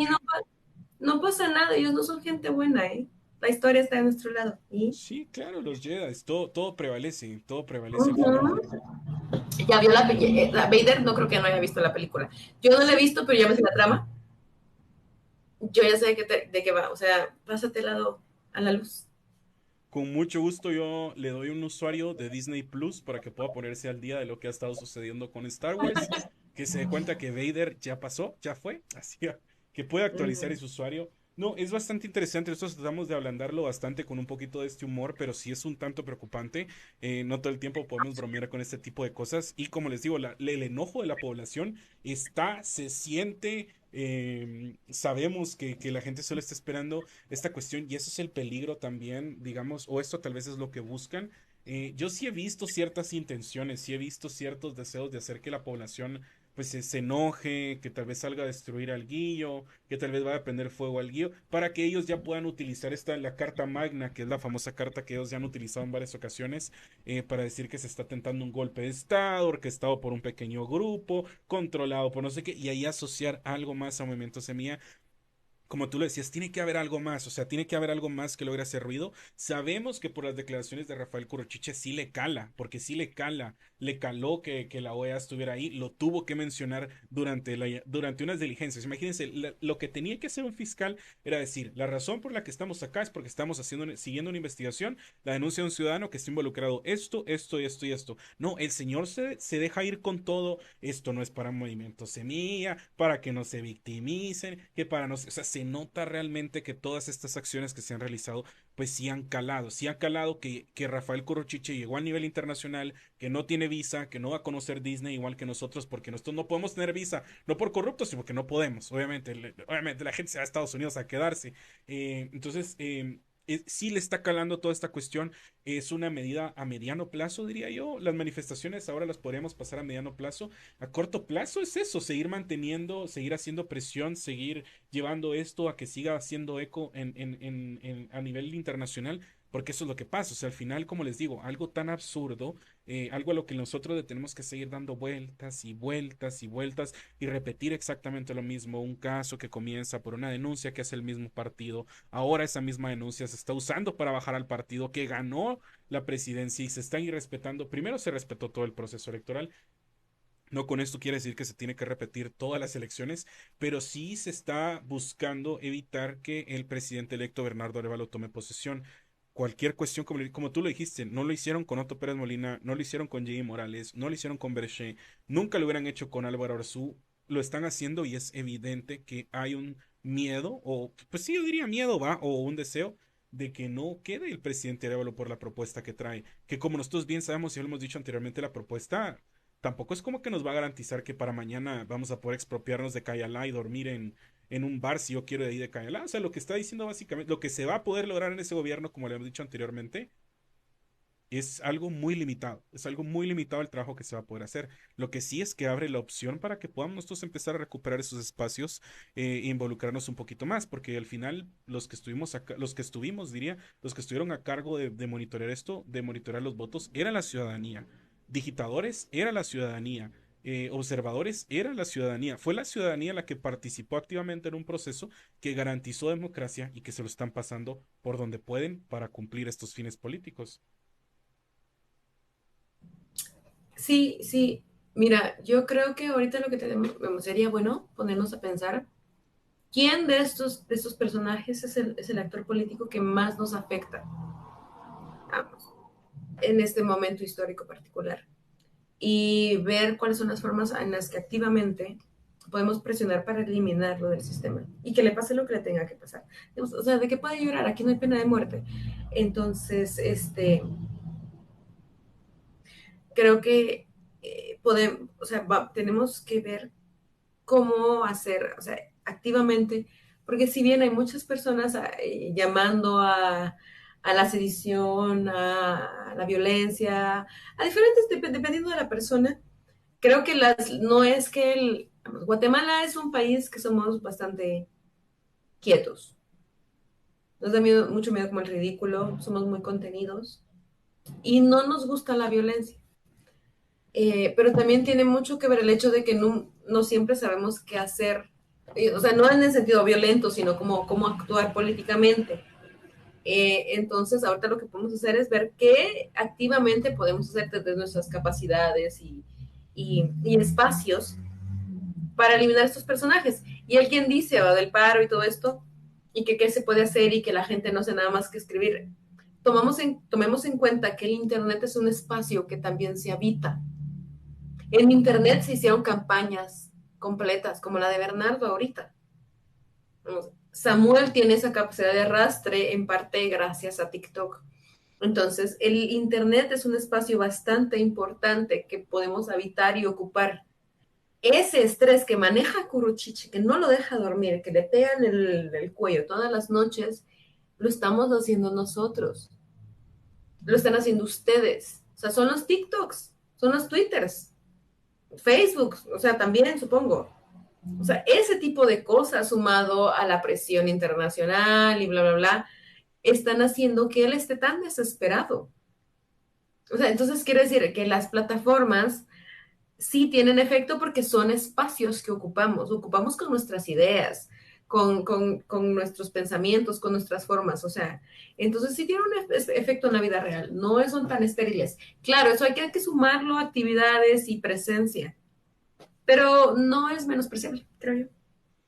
no pasa nada. Ellos no son gente buena, ¿eh? La historia está de nuestro lado. ¿Y? Sí, claro, los Jedi, todo prevalece Uh al final. -huh. Ya vio la Vader, no creo que no haya visto la película. Yo no la he visto, pero ya me sé la trama. Yo ya sé de qué va. O sea, pásate al lado a la luz. Con mucho gusto yo le doy un usuario de Disney Plus para que pueda ponerse al día de lo que ha estado sucediendo con Star Wars, que se dé cuenta que Vader ya pasó, ya fue, así que puede Uh actualizar -huh. ese usuario. No, es bastante interesante, nosotros tratamos de ablandarlo bastante con un poquito de este humor, pero sí es un tanto preocupante. No todo el tiempo podemos bromear con este tipo de cosas y como les digo, el enojo de la población se siente, sabemos que la gente solo está esperando esta cuestión y eso es el peligro también, digamos, o esto tal vez es lo que buscan. Yo sí he visto ciertas intenciones, sí he visto ciertos deseos de hacer que la población pues se enoje, que tal vez salga a destruir al guillo, que tal vez vaya a prender fuego al guillo, para que ellos ya puedan utilizar la carta magna, que es la famosa carta que ellos ya han utilizado en varias ocasiones, para decir que se está tentando un golpe de estado, orquestado por un pequeño grupo, controlado por no sé qué, y ahí asociar algo más a Movimiento Semilla como tú lo decías, tiene que haber algo más, o sea, tiene que haber algo más que logre hacer ruido. Sabemos que por las declaraciones de Rafael Curruchiche sí le cala, porque sí le caló que la OEA estuviera ahí, lo tuvo que mencionar durante unas diligencias. Imagínense, lo que tenía que hacer un fiscal era decir, la razón por la que estamos acá es porque estamos siguiendo una investigación, la denuncia de un ciudadano que está involucrado esto, esto y esto y esto. No, el señor se deja ir con todo, esto no es para Movimiento Semilla, para que no se victimicen, que para no, o sea, se nota realmente que todas estas acciones que se han realizado, pues sí han calado que Rafael Corrochiche llegó a nivel internacional, que no tiene visa, que no va a conocer Disney igual que nosotros, porque nosotros no podemos tener visa, no por corruptos, sino porque no podemos, obviamente, obviamente la gente se va a Estados Unidos a quedarse. Entonces, sí le está calando toda esta cuestión. Es una medida a mediano plazo, diría yo. Las manifestaciones ahora las podríamos pasar a mediano plazo. A corto plazo es eso, seguir manteniendo, seguir haciendo presión, seguir llevando esto a que siga haciendo eco a nivel internacional. porque eso es lo que pasa. O sea, al final, como les digo, algo tan absurdo, algo a lo que nosotros le tenemos que seguir dando vueltas y vueltas y vueltas y repetir exactamente lo mismo. Un caso que comienza por una denuncia que hace el mismo partido. Ahora esa misma denuncia se está usando para bajar al partido que ganó la presidencia y se está irrespetando. Primero se respetó todo el proceso electoral. No con esto quiere decir que se tiene que repetir todas las elecciones, pero sí se está buscando evitar que el presidente electo Bernardo Arévalo tome posesión. Cualquier cuestión, como tú lo dijiste, no lo hicieron con Otto Pérez Molina, no lo hicieron con Jimmy Morales, no lo hicieron con Berché, nunca lo hubieran hecho con Álvaro Arzú, lo están haciendo y es evidente que hay un miedo, o pues sí, yo diría miedo, va, o un deseo de que no quede el presidente Arévalo por la propuesta que trae, que como nosotros bien sabemos y lo hemos dicho anteriormente, la propuesta tampoco es como que nos va a garantizar que para mañana vamos a poder expropiarnos de Cayalá y dormir en un bar si yo quiero de ahí de Cayalá. O sea, lo que está diciendo básicamente, lo que se va a poder lograr en ese gobierno, como le hemos dicho anteriormente, es algo muy limitado. Es algo muy limitado el trabajo que se va a poder hacer. Lo que sí es que abre la opción para que podamos nosotros empezar a recuperar esos espacios e involucrarnos un poquito más, porque al final los que estuvimos acá, los que estuvimos, diría, los que estuvieron a cargo de monitorear esto, de monitorear los votos, era la ciudadanía. Digitadores era la ciudadanía. Observadores era la ciudadanía. Fue la ciudadanía la que participó activamente en un proceso que garantizó democracia y que se lo están pasando por donde pueden para cumplir estos fines políticos. Sí, sí. Mira, yo creo que ahorita lo que tenemos sería bueno ponernos a pensar quién de estos personajes es el actor político que más nos afecta, vamos, en este momento histórico particular. Y ver cuáles son las formas en las que activamente podemos presionar para eliminarlo del sistema y que le pase lo que le tenga que pasar. O sea, ¿de qué puede llorar? Aquí no hay pena de muerte. Entonces, creo que podemos, o sea, tenemos que ver cómo hacer, o sea, activamente, porque si bien hay muchas personas llamando a la sedición, a la violencia, a diferentes, dependiendo de la persona, creo que no es que Guatemala es un país que somos bastante quietos. Nos da miedo, mucho miedo como el ridículo, somos muy contenidos y no nos gusta la violencia. Pero también tiene mucho que ver el hecho de que no siempre sabemos qué hacer, o sea, no en el sentido violento, sino como cómo actuar políticamente. Entonces, ahorita lo que podemos hacer es ver qué activamente podemos hacer desde nuestras capacidades y espacios para eliminar estos personajes. Y alguien dice, va del paro y todo esto, y que qué se puede hacer y que la gente no hace nada más que escribir. Tomemos en cuenta que el Internet es un espacio que también se habita. En Internet se hicieron campañas completas, como la de Bernardo ahorita. Samuel tiene esa capacidad de arrastre en parte gracias a TikTok. Entonces, el Internet es un espacio bastante importante que podemos habitar y ocupar. Ese estrés que maneja Curuchiche, que no lo deja dormir, que le pegan el cuello todas las noches, lo estamos haciendo nosotros. Lo están haciendo ustedes. O sea, son los TikToks, son los Twitters, Facebook, o sea, también supongo. O sea, ese tipo de cosas sumado a la presión internacional y bla, bla, bla, están haciendo que él esté tan desesperado. O sea, entonces quiere decir que las plataformas sí tienen efecto porque son espacios que ocupamos con nuestras ideas, con nuestros pensamientos, con nuestras formas, o sea, entonces sí tiene un efecto en la vida real, no son tan estériles. Claro, eso hay que sumarlo a actividades y presencia, pero no es menospreciable, creo yo.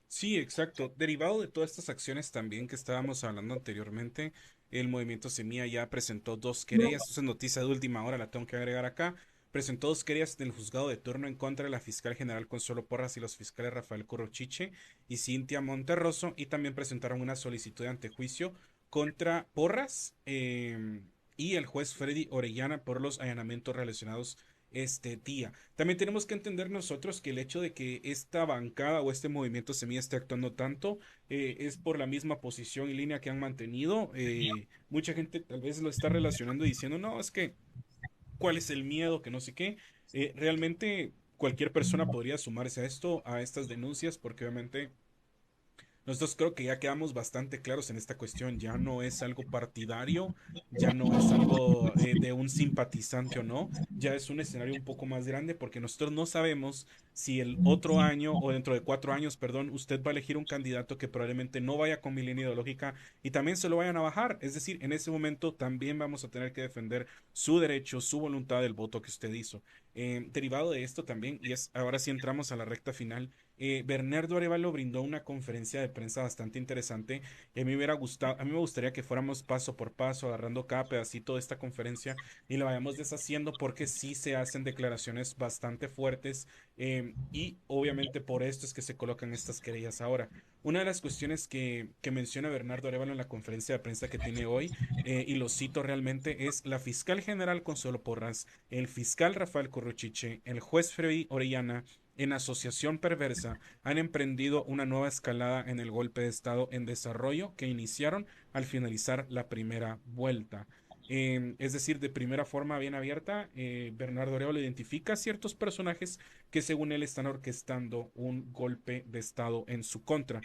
Sí, exacto. Derivado de todas estas acciones también que estábamos hablando anteriormente, el movimiento Semilla ya presentó dos querellas. Esto es noticia de última hora, la tengo que agregar acá. Presentó dos querellas en el juzgado de turno en contra de la fiscal general Consuelo Porras y los fiscales Rafael Corrochiche y Cintia Monterroso. Y también presentaron una solicitud de antejuicio contra Porras y el juez Freddy Orellana por los allanamientos relacionados este día. También tenemos que entender nosotros que el hecho de que esta bancada o este movimiento Semilla esté actuando tanto es por la misma posición y línea que han mantenido. Mucha gente tal vez lo está relacionando y diciendo, no, es que, ¿cuál es el miedo? Que no sé qué. Realmente cualquier persona podría sumarse a esto, a estas denuncias, porque obviamente Nosotros creo que ya quedamos bastante claros en esta cuestión. Ya no es algo partidario, ya no es algo de un simpatizante o no, ya es un escenario un poco más grande porque nosotros no sabemos si el otro año o dentro de 4 años, perdón, usted va a elegir un candidato que probablemente no vaya con mi línea ideológica y también se lo vayan a bajar. Es decir, en ese momento también vamos a tener que defender su derecho, su voluntad del voto que usted hizo. Derivado de esto también, y es ahora sí entramos a la recta final, Bernardo Arevalo brindó una conferencia de prensa bastante interesante y a mí me hubiera gustado, a mí me gustaría que fuéramos paso por paso, agarrando cada pedacito de esta conferencia y lo vayamos deshaciendo porque sí se hacen declaraciones bastante fuertes y obviamente por esto es que se colocan estas querellas ahora. Una de las cuestiones que menciona Bernardo Arevalo en la conferencia de prensa que tiene hoy, y lo cito realmente, es la fiscal general Consuelo Porras, el fiscal Rafael Corruchiche, el juez Freddy Orellana, en asociación perversa, han emprendido una nueva escalada en el golpe de Estado en desarrollo que iniciaron al finalizar la primera vuelta. Es decir, de primera forma bien abierta, Bernardo Arevalo identifica ciertos personajes que según él están orquestando un golpe de Estado en su contra.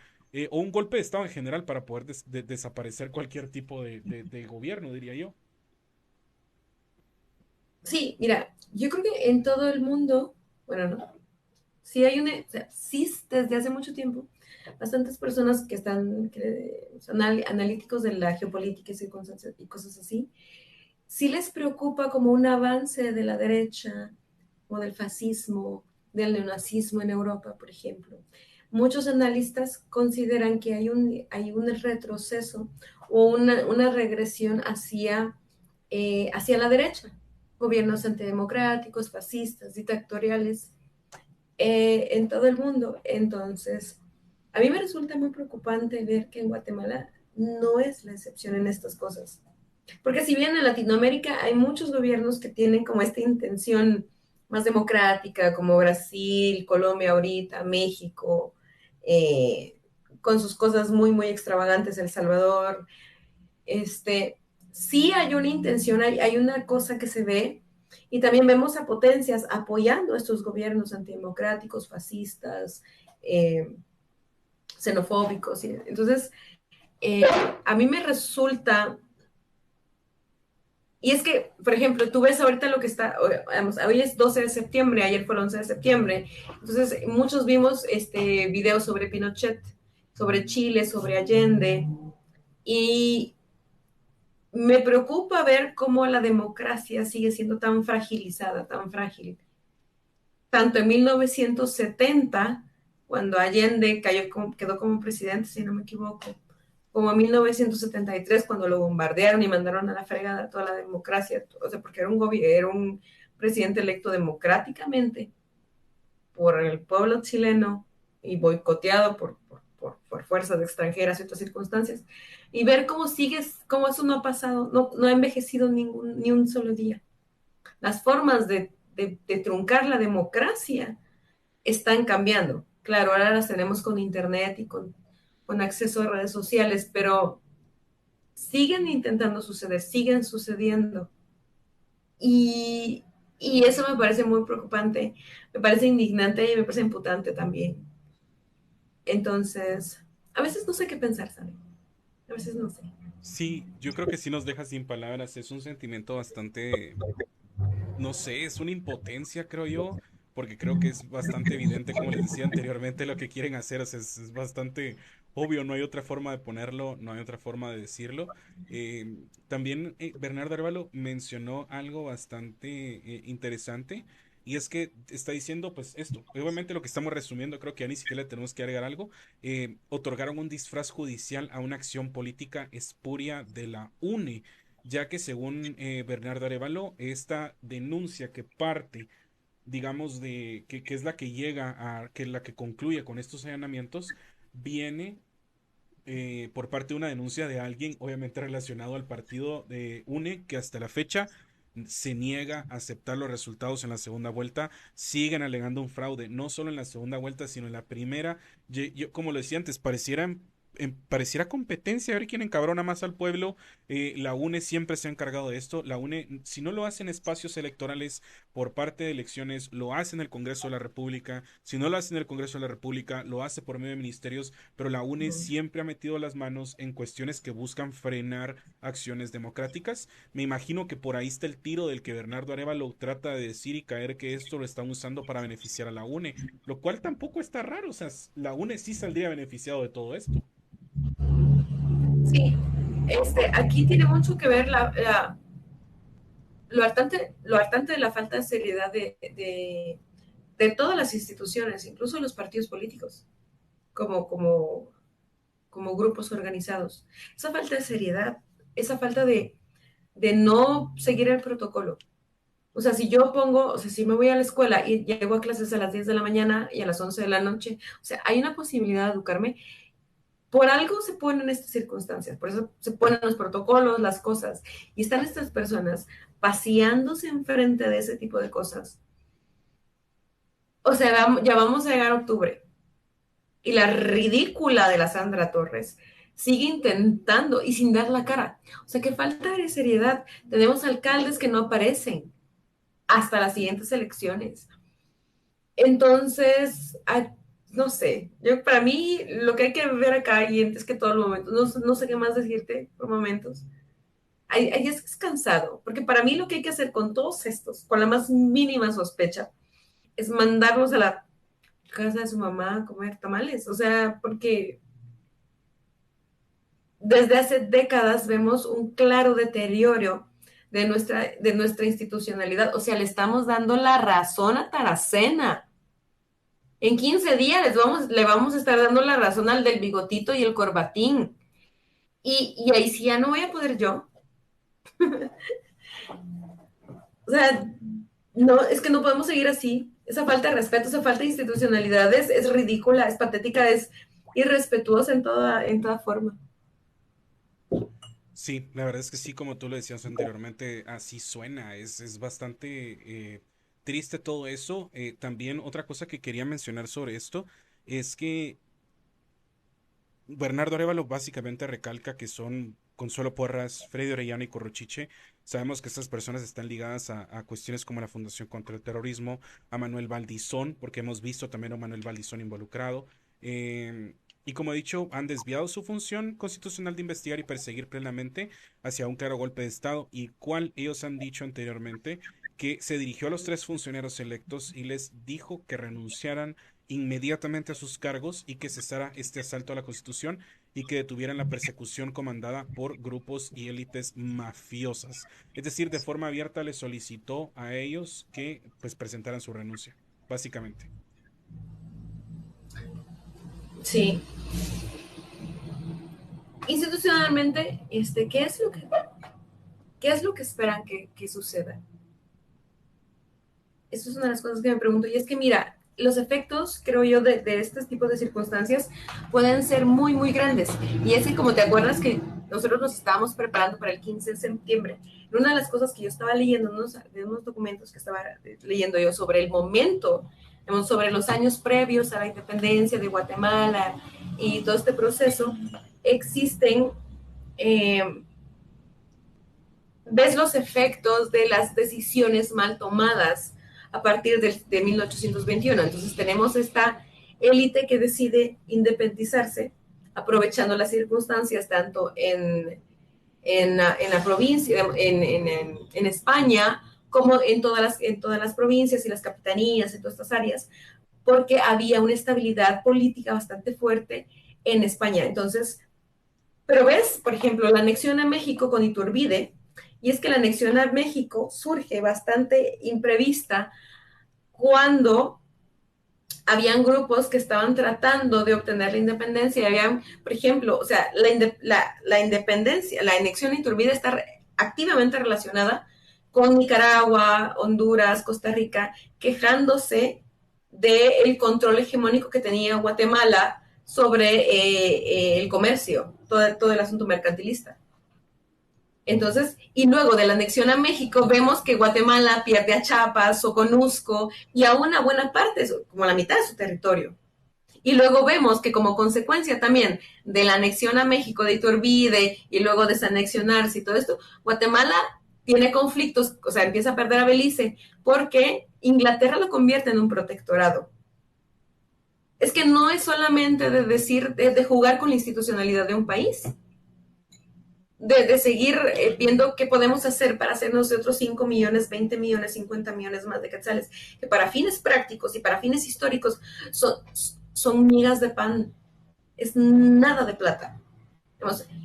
O un golpe de Estado en general para poder desaparecer cualquier tipo de gobierno, diría yo. Sí, mira, yo creo que en todo el mundo, bueno, no, sí hay una, o sea, sí desde hace mucho tiempo, bastantes personas que están, que son analíticos de la geopolítica y circunstancias y cosas así, sí les preocupa como un avance de la derecha o del fascismo, del neonazismo en Europa, por ejemplo. Muchos analistas consideran que hay un retroceso o una regresión hacia la derecha, gobiernos antidemocráticos, fascistas, dictatoriales, en todo el mundo. Entonces, a mí me resulta muy preocupante ver que en Guatemala no es la excepción en estas cosas. Porque si bien en Latinoamérica hay muchos gobiernos que tienen como esta intención más democrática, como Brasil, Colombia ahorita, México, eh, con sus cosas muy, muy extravagantes, El Salvador, sí hay una intención, hay una cosa que se ve, y también vemos a potencias apoyando a estos gobiernos antidemocráticos, fascistas, eh, xenofóbicos. Entonces, eh, a mí me resulta. Y es que, por ejemplo, tú ves ahorita lo que está, vamos, hoy es 12 de septiembre, ayer fue el 11 de septiembre, entonces muchos vimos videos sobre Pinochet, sobre Chile, sobre Allende, y me preocupa ver cómo la democracia sigue siendo tan fragilizada, tan frágil. Tanto en 1970, cuando Allende quedó como presidente, si no me equivoco, como en 1973, cuando lo bombardearon y mandaron a la fregada toda la democracia, o sea, porque era un presidente electo democráticamente por el pueblo chileno y boicoteado por fuerzas extranjeras y otras circunstancias, y ver cómo sigues, cómo eso no ha pasado, no ha envejecido ni un solo día. Las formas de truncar la democracia están cambiando. Claro, ahora las tenemos con internet y con acceso a redes sociales, pero siguen intentando suceder, siguen sucediendo. Y, y eso me parece muy preocupante, me parece indignante y me parece imputante también. Entonces, a veces no sé qué pensar, ¿saben? A veces no sé. Sí, yo creo que sí nos deja sin palabras. Es un sentimiento bastante, no sé, es una impotencia, creo yo, porque creo que es bastante evidente, como les decía anteriormente, lo que quieren hacer. O sea, es bastante obvio, no hay otra forma de ponerlo, no hay otra forma de decirlo. También Bernardo Arevalo mencionó algo bastante interesante. Y es que está diciendo, pues esto, obviamente lo que estamos resumiendo, creo que ya ni siquiera le tenemos que agregar algo. Otorgaron un disfraz judicial a una acción política espuria de la UNE, ya que según Bernardo Arevalo, esta denuncia que parte, digamos, que es la que llega a, que es la que concluye con estos allanamientos, viene por parte de una denuncia de alguien, obviamente relacionado al partido de UNE, que hasta la fecha se niega a aceptar los resultados en la segunda vuelta, siguen alegando un fraude, no solo en la segunda vuelta, sino en la primera. Como lo decía antes, parecieran pareciera competencia, a ver quién encabrona más al pueblo. La UNE siempre se ha encargado de esto. La UNE, si no lo hace en espacios electorales por parte de elecciones, lo hace en el Congreso de la República. Si no lo hace en el Congreso de la República, lo hace por medio de ministerios, pero la UNE siempre ha metido las manos en cuestiones que buscan frenar acciones democráticas. Me imagino que por ahí está el tiro del que Bernardo Arévalo trata de decir y caer que esto lo están usando para beneficiar a la UNE, lo cual tampoco está raro. O sea, la UNE sí saldría beneficiado de todo esto. Sí, aquí tiene mucho que ver lo hartante de la falta de seriedad de todas las instituciones, incluso los partidos políticos, como, como, como grupos organizados. Esa falta de seriedad, esa falta de no seguir el protocolo. O sea, si me voy a la escuela y llego a clases a las 10 de la mañana y a las 11 de la noche, o sea, hay una posibilidad de educarme. Por algo se ponen estas circunstancias, por eso se ponen los protocolos, las cosas, y están estas personas paseándose enfrente de ese tipo de cosas. O sea, ya vamos a llegar a octubre y la ridícula de la Sandra Torres sigue intentando y sin dar la cara. O sea, que falta de seriedad. Tenemos alcaldes que no aparecen hasta las siguientes elecciones. Entonces, no sé, para mí lo que hay que ver acá, y es que todo el momento, no sé qué más decirte por momentos, es cansado, porque para mí lo que hay que hacer con todos estos, con la más mínima sospecha, es mandarlos a la casa de su mamá a comer tamales, o sea, porque desde hace décadas vemos un claro deterioro de nuestra institucionalidad, o sea, le estamos dando la razón a Taracena. En 15 días le vamos a estar dando la razón al del bigotito y el corbatín. Y ahí sí ya no voy a poder yo. O sea, no, es que no podemos seguir así. Esa falta de respeto, esa falta de institucionalidad es ridícula, es patética, es irrespetuosa en toda forma. Sí, la verdad es que sí, como tú lo decías anteriormente, así suena, es bastante triste todo eso. También otra cosa que quería mencionar sobre esto es que Bernardo Arévalo básicamente recalca que son Consuelo Porras, Freddy Orellana y Corrochiche. Sabemos que estas personas están ligadas a cuestiones como la Fundación contra el Terrorismo, a Manuel Valdizón, porque hemos visto también a Manuel Valdizón involucrado. Y como he dicho, han desviado su función constitucional de investigar y perseguir plenamente hacia un claro golpe de Estado, y cual ellos han dicho anteriormente que se dirigió a los tres funcionarios electos y les dijo que renunciaran inmediatamente a sus cargos y que cesara este asalto a la Constitución y que detuvieran la persecución comandada por grupos y élites mafiosas. Es decir, de forma abierta les solicitó a ellos que pues presentaran su renuncia, básicamente. Sí. Institucionalmente, ¿qué es lo que esperan que suceda? Eso es una de las cosas que me pregunto. Y es que, mira, los efectos, creo yo, de este tipo de circunstancias pueden ser muy, muy grandes. Y es que, como te acuerdas que nosotros nos estábamos preparando para el 15 de septiembre, una de las cosas que yo estaba leyendo, de unos documentos que estaba leyendo yo sobre el momento, sobre los años previos a la independencia de Guatemala y todo este proceso, existen, ves los efectos de las decisiones mal tomadas a partir de 1821. Entonces tenemos esta élite que decide independizarse, aprovechando las circunstancias tanto en la provincia, en España, como en todas las provincias y las capitanías, en todas estas áreas, porque había una estabilidad política bastante fuerte en España. Entonces, pero ves, por ejemplo, la anexión a México con Iturbide, y es que la anexión a México surge bastante imprevista cuando habían grupos que estaban tratando de obtener la independencia. Habían, por ejemplo, o sea, la independencia, la anexión a Iturbide está activamente relacionada con Nicaragua, Honduras, Costa Rica, quejándose del control hegemónico que tenía Guatemala sobre el comercio, todo el asunto mercantilista. Entonces, y luego de la anexión a México, vemos que Guatemala pierde a Chiapas, Soconusco y a una buena parte, como la mitad de su territorio. Y luego vemos que como consecuencia también de la anexión a México de Iturbide y luego desanexionarse y todo esto, Guatemala tiene conflictos, o sea, empieza a perder a Belice porque Inglaterra lo convierte en un protectorado. Es que no es solamente de decir, de jugar con la institucionalidad de un país, de seguir viendo qué podemos hacer para hacer nosotros 5 millones, 20 millones, 50 millones más de quetzales, que para fines prácticos y para fines históricos son migas de pan, es nada de plata.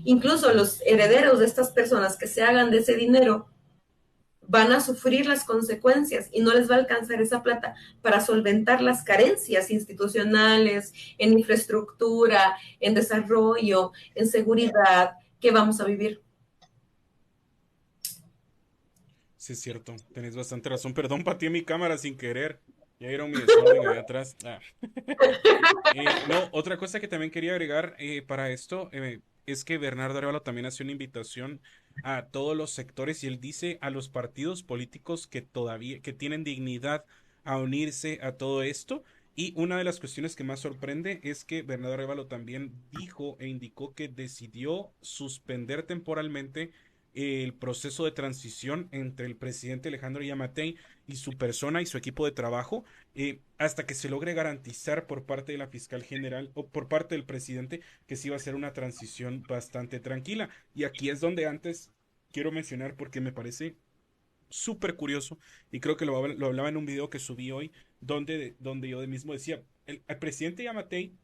Incluso los herederos de estas personas que se hagan de ese dinero van a sufrir las consecuencias y no les va a alcanzar esa plata para solventar las carencias institucionales, en infraestructura, en desarrollo, en seguridad que vamos a vivir. Sí, es cierto, tenés bastante razón. Perdón, pateé mi cámara sin querer. Ya vieron mi desorden allá atrás. No, otra cosa que también quería agregar para esto es que Bernardo Arévalo también hace una invitación a todos los sectores y él dice a los partidos políticos que todavía que tienen dignidad a unirse a todo esto. Y una de las cuestiones que más sorprende es que Bernardo Arévalo también dijo e indicó que decidió suspender temporalmente el proceso de transición entre el presidente Alejandro Yamatei y su persona y su equipo de trabajo hasta que se logre garantizar por parte de la fiscal general o por parte del presidente que sí va a ser una transición bastante tranquila. Y aquí es donde antes quiero mencionar porque me parece súper curioso y creo que lo hablaba en un video que subí hoy donde yo de mismo decía, al presidente Yamatei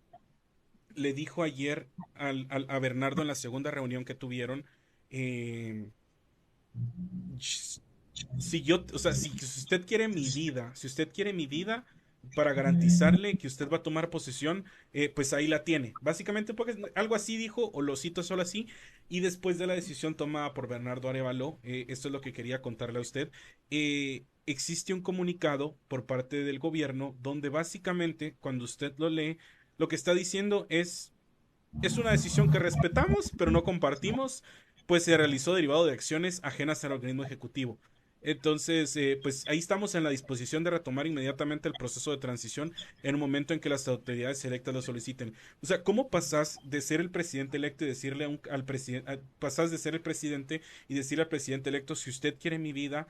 le dijo ayer a Bernardo en la segunda reunión que tuvieron, eh, si yo, o sea, si usted quiere mi vida, si usted quiere mi vida para garantizarle que usted va a tomar posesión, pues ahí la tiene. Básicamente, porque algo así dijo, o lo cito solo así, y después de la decisión tomada por Bernardo Arévalo, esto es lo que quería contarle a usted, existe un comunicado por parte del gobierno donde básicamente, cuando usted lo lee, lo que está diciendo es una decisión que respetamos, pero no compartimos, pues se realizó derivado de acciones ajenas al organismo ejecutivo. Entonces, pues ahí estamos en la disposición de retomar inmediatamente el proceso de transición en un momento en que las autoridades electas lo soliciten. O sea, ¿cómo pasás de ser el presidente electo y decirle al presidente, pasás de ser el presidente y decirle al presidente electo, si usted quiere mi vida,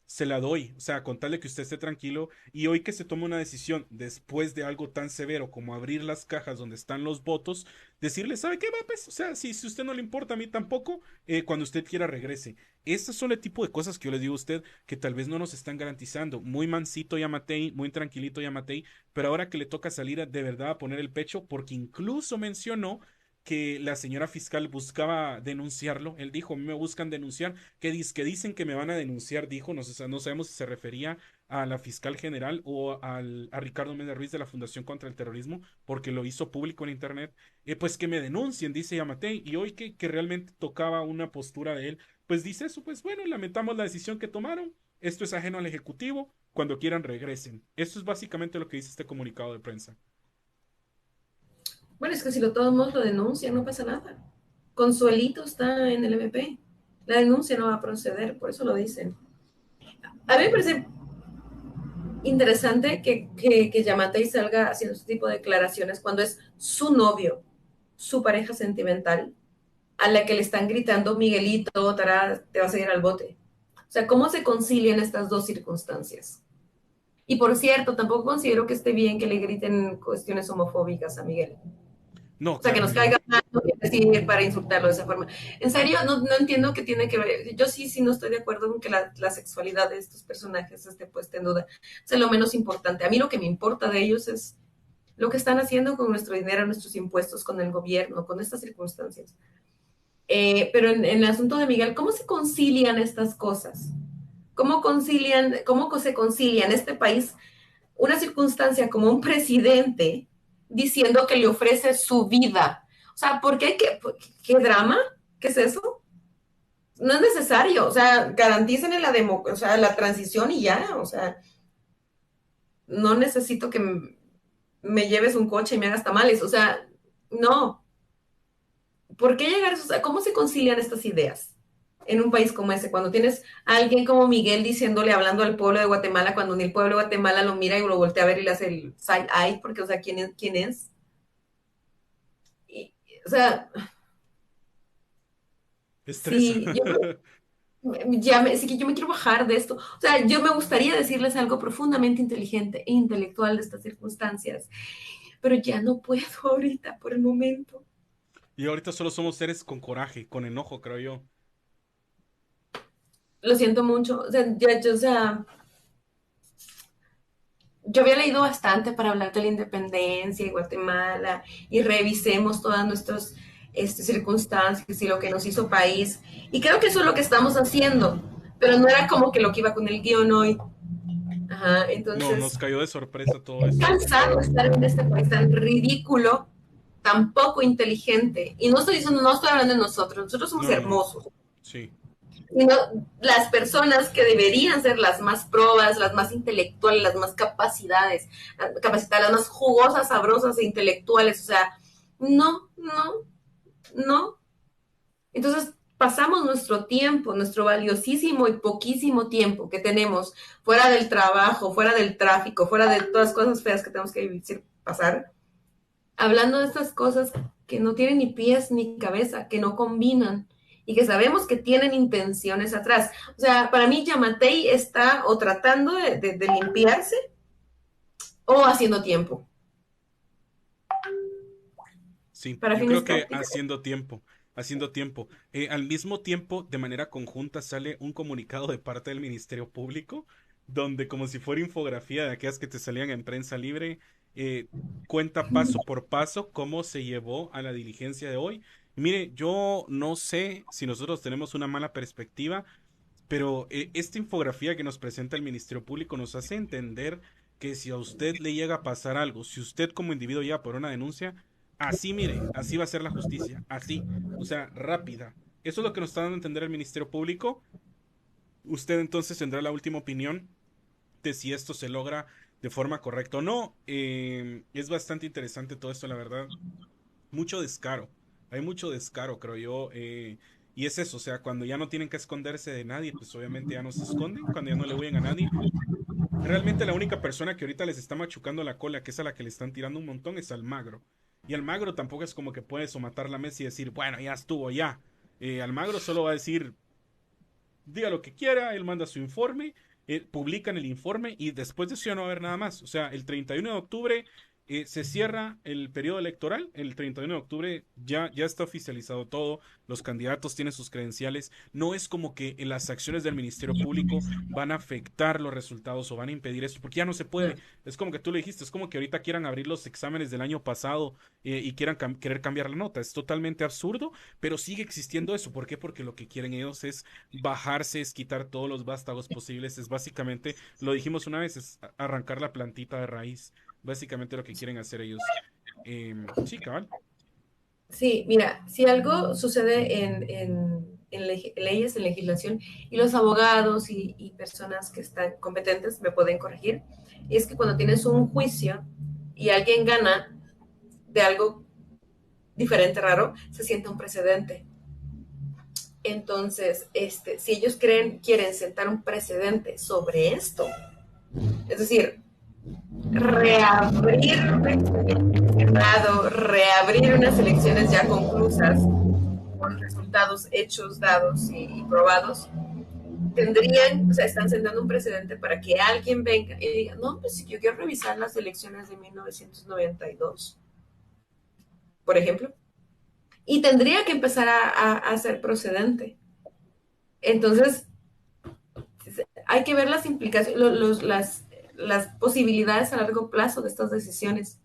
se la doy, o sea, contarle que usted esté tranquilo y hoy que se toma una decisión después de algo tan severo como abrir las cajas donde están los votos, decirle, ¿sabe qué, va, pues? O sea, si a usted no le importa, a mí tampoco, cuando usted quiera regrese. Estos son el tipo de cosas que yo le digo a usted que tal vez no nos están garantizando. Muy mansito Yamatei, muy tranquilito Yamatei, pero ahora que le toca salir de verdad a poner el pecho, porque incluso mencionó que la señora fiscal buscaba denunciarlo. Él dijo, a mí me buscan denunciar, que dicen que me van a denunciar, dijo, no, no sabemos si se refería a la fiscal general o a Ricardo Méndez Ruiz de la Fundación contra el Terrorismo, porque lo hizo público en internet, pues que me denuncien, dice Yamatei, y hoy que realmente tocaba una postura de él, pues dice eso, pues bueno, lamentamos la decisión que tomaron, esto es ajeno al Ejecutivo, cuando quieran regresen. Esto es básicamente lo que dice este comunicado de prensa. Bueno, es que si todos modos lo denuncian, no pasa nada. Consuelito está en el MP. La denuncia no va a proceder, por eso lo dicen. A mí me parece interesante que Yamatei salga haciendo este tipo de declaraciones cuando es su novio, su pareja sentimental, a la que le están gritando, Miguelito, tará, te vas a ir al bote. O sea, ¿cómo se concilian estas dos circunstancias? Y por cierto, tampoco considero que esté bien que le griten cuestiones homofóbicas a Miguel. No, O sea, que claro nos que no. caiga mal, no quiere decir para insultarlo de esa forma. En serio, no entiendo qué tiene que ver. Yo sí no estoy de acuerdo con que la sexualidad de estos personajes esté puesta en duda. Es lo menos importante. A mí lo que me importa de ellos es lo que están haciendo con nuestro dinero, nuestros impuestos, con el gobierno, con estas circunstancias. Pero en el asunto de Miguel, ¿cómo se concilian estas cosas? Cómo se concilia en este país una circunstancia como un presidente diciendo que le ofrece su vida? O sea, ¿por qué? ¿Qué drama? ¿Qué es eso? No es necesario. O sea, garanticen o sea, la transición y ya. O sea, no necesito que me lleves un coche y me hagas tamales. O sea, no. ¿Por qué llegar a eso? O sea, ¿cómo se concilian estas ideas en un país como ese? Cuando tienes a alguien como Miguel diciéndole, hablando al pueblo de Guatemala, cuando ni el pueblo de Guatemala lo mira y lo voltea a ver y le hace el side eye, porque, o sea, ¿quién es? O sea, Estresa. sí, sí que yo me quiero bajar de esto. O sea, yo me gustaría decirles algo profundamente inteligente e intelectual de estas circunstancias, pero ya no puedo ahorita, por el momento. Y ahorita solo somos seres con coraje, con enojo, creo yo. Lo siento mucho. O sea, o sea, yo había leído bastante para hablar de la independencia de Guatemala y revisemos todas nuestras circunstancias y lo que nos hizo país. Y creo que eso es lo que estamos haciendo, pero no era como que lo que iba con el guión hoy. Ajá, No, nos entonces, cayó de sorpresa todo es esto. cansado estar en este país tan ridículo, tan poco inteligente. Y no estoy diciendo, no estoy hablando de nosotros somos No, no, no. hermosos, Sí, sino las personas que deberían ser las más probas, las más intelectuales, las más capacitadas, las más jugosas, sabrosas e intelectuales. O sea, no, no, no. Entonces pasamos nuestro tiempo, nuestro valiosísimo y poquísimo tiempo que tenemos fuera del trabajo, fuera del tráfico, fuera de todas las cosas feas que tenemos que vivir, pasar, hablando de estas cosas que no tienen ni pies ni cabeza, que no combinan y que sabemos que tienen intenciones atrás. O sea, para mí Yamatei está o tratando de limpiarse o haciendo tiempo. sí. Para Yo fines creo que prácticos. haciendo tiempo, haciendo tiempo. Al mismo tiempo, de manera conjunta, sale un comunicado de parte del Ministerio Público, donde como si fuera infografía de aquellas que te salían en prensa libre, eh, cuenta paso por paso cómo se llevó a la diligencia de hoy. Mire, yo no sé si nosotros tenemos una mala perspectiva, pero esta infografía que nos presenta el Ministerio Público nos hace entender que si a usted le llega a pasar algo, si usted como individuo llega por una denuncia, así mire, así va a ser la justicia, así, o sea, rápida. Eso es lo que nos está dando a entender el Ministerio Público. Usted entonces tendrá la última opinión de si esto se logra de forma correcta o no. Es bastante interesante todo esto, la verdad. Mucho descaro. Hay mucho descaro, creo yo. Y es eso, o sea, cuando ya no tienen que esconderse de nadie, pues obviamente ya no se esconden, cuando ya no le huyen a nadie. Realmente la única persona que ahorita les está machucando la cola, que es a la que le están tirando un montón, es Almagro. Y Almagro tampoco es como que puede somatar la mesa y decir, bueno, ya estuvo, ya. Almagro solo va a decir, diga lo que quiera, él manda su informe, publican el informe y después de eso ya no va a haber nada más. O sea, el 31 de octubre se cierra el periodo electoral, el 31 de octubre ya está oficializado todo, los candidatos tienen sus credenciales, no es como que en las acciones del Ministerio Público van a afectar los resultados o van a impedir esto, porque ya no se puede. Es como que tú le dijiste, es como que ahorita quieran abrir los exámenes del año pasado y quieran querer cambiar la nota. Es totalmente absurdo, pero sigue existiendo eso. ¿Por qué? Porque lo que quieren ellos es bajarse, es quitar todos los vástagos posibles, es básicamente, lo dijimos una vez, es arrancar la plantita de raíz, básicamente lo que quieren hacer ellos. Sí, cabal. Sí, mira, si algo sucede en leyes, en legislación, y los abogados y personas que están competentes me pueden corregir, es que cuando tienes un juicio y alguien gana de algo diferente, raro, se siente un precedente. Entonces, si ellos quieren sentar un precedente sobre esto, es decir, reabrir un expediente cerrado, reabrir unas elecciones ya conclusas, con resultados hechos, dados y probados, tendrían, o sea, están sentando un precedente para que alguien venga y diga, no, pues si yo quiero revisar las elecciones de 1992, por ejemplo, y tendría que empezar a ser procedente. Entonces, hay que ver las implicaciones, las posibilidades a largo plazo de estas decisiones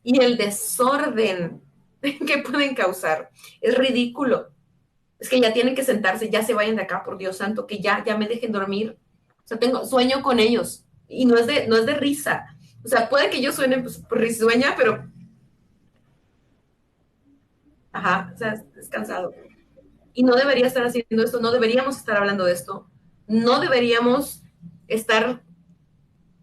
y el desorden que pueden causar. Es ridículo. Es que ya tienen que sentarse, ya se vayan de acá, por Dios santo, que ya me dejen dormir. O sea, tengo sueño con ellos y no es de risa. O sea, puede que yo suene pues, risueña, pero ajá, o sea, es cansado. Y no debería estar haciendo esto, no deberíamos estar hablando de esto, no deberíamos estar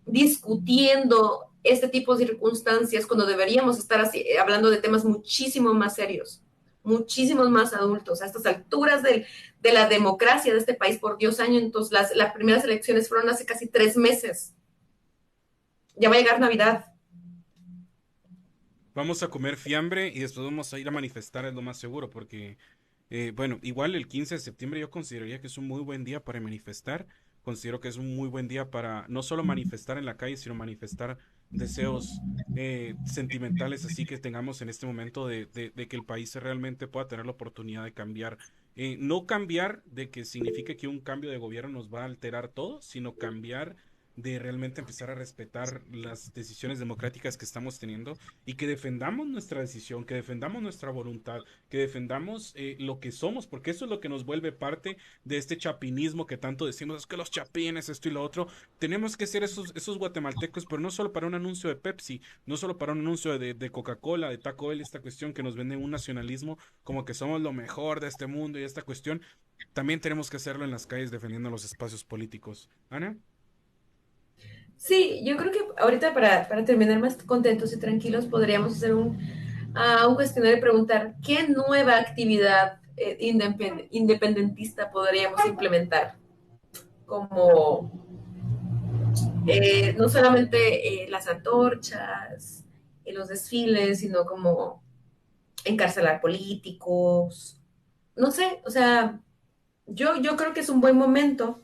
discutiendo este tipo de circunstancias cuando deberíamos estar hablando de temas muchísimo más serios, muchísimos más adultos. A estas alturas de la democracia de este país, por Dios, año, entonces las primeras elecciones fueron hace casi 3 meses. Ya va a llegar Navidad. Vamos a comer fiambre y después vamos a ir a manifestar, es lo más seguro, porque, bueno, igual el 15 de septiembre yo consideraría que es un muy buen día para manifestar. Considero que es un muy buen día para no solo manifestar en la calle, sino manifestar deseos sentimentales así que tengamos en este momento de que el país realmente pueda tener la oportunidad de cambiar. No cambiar de que signifique que un cambio de gobierno nos va a alterar todo, sino cambiar de realmente empezar a respetar las decisiones democráticas que estamos teniendo y que defendamos nuestra decisión, que defendamos nuestra voluntad, que defendamos lo que somos, porque eso es lo que nos vuelve parte de este chapinismo que tanto decimos, es que los chapines, esto y lo otro. Tenemos que ser esos guatemaltecos, pero no solo para un anuncio de Pepsi, no solo para un anuncio de Coca-Cola, de Taco Bell, esta cuestión que nos vende un nacionalismo como que somos lo mejor de este mundo y esta cuestión. También tenemos que hacerlo en las calles defendiendo los espacios políticos. Ana. Sí, yo creo que ahorita para terminar más contentos y tranquilos podríamos hacer un cuestionario y preguntar qué nueva actividad independentista podríamos implementar, como no solamente las antorchas, los desfiles, sino como encarcelar políticos, no sé, o sea, yo creo que es un buen momento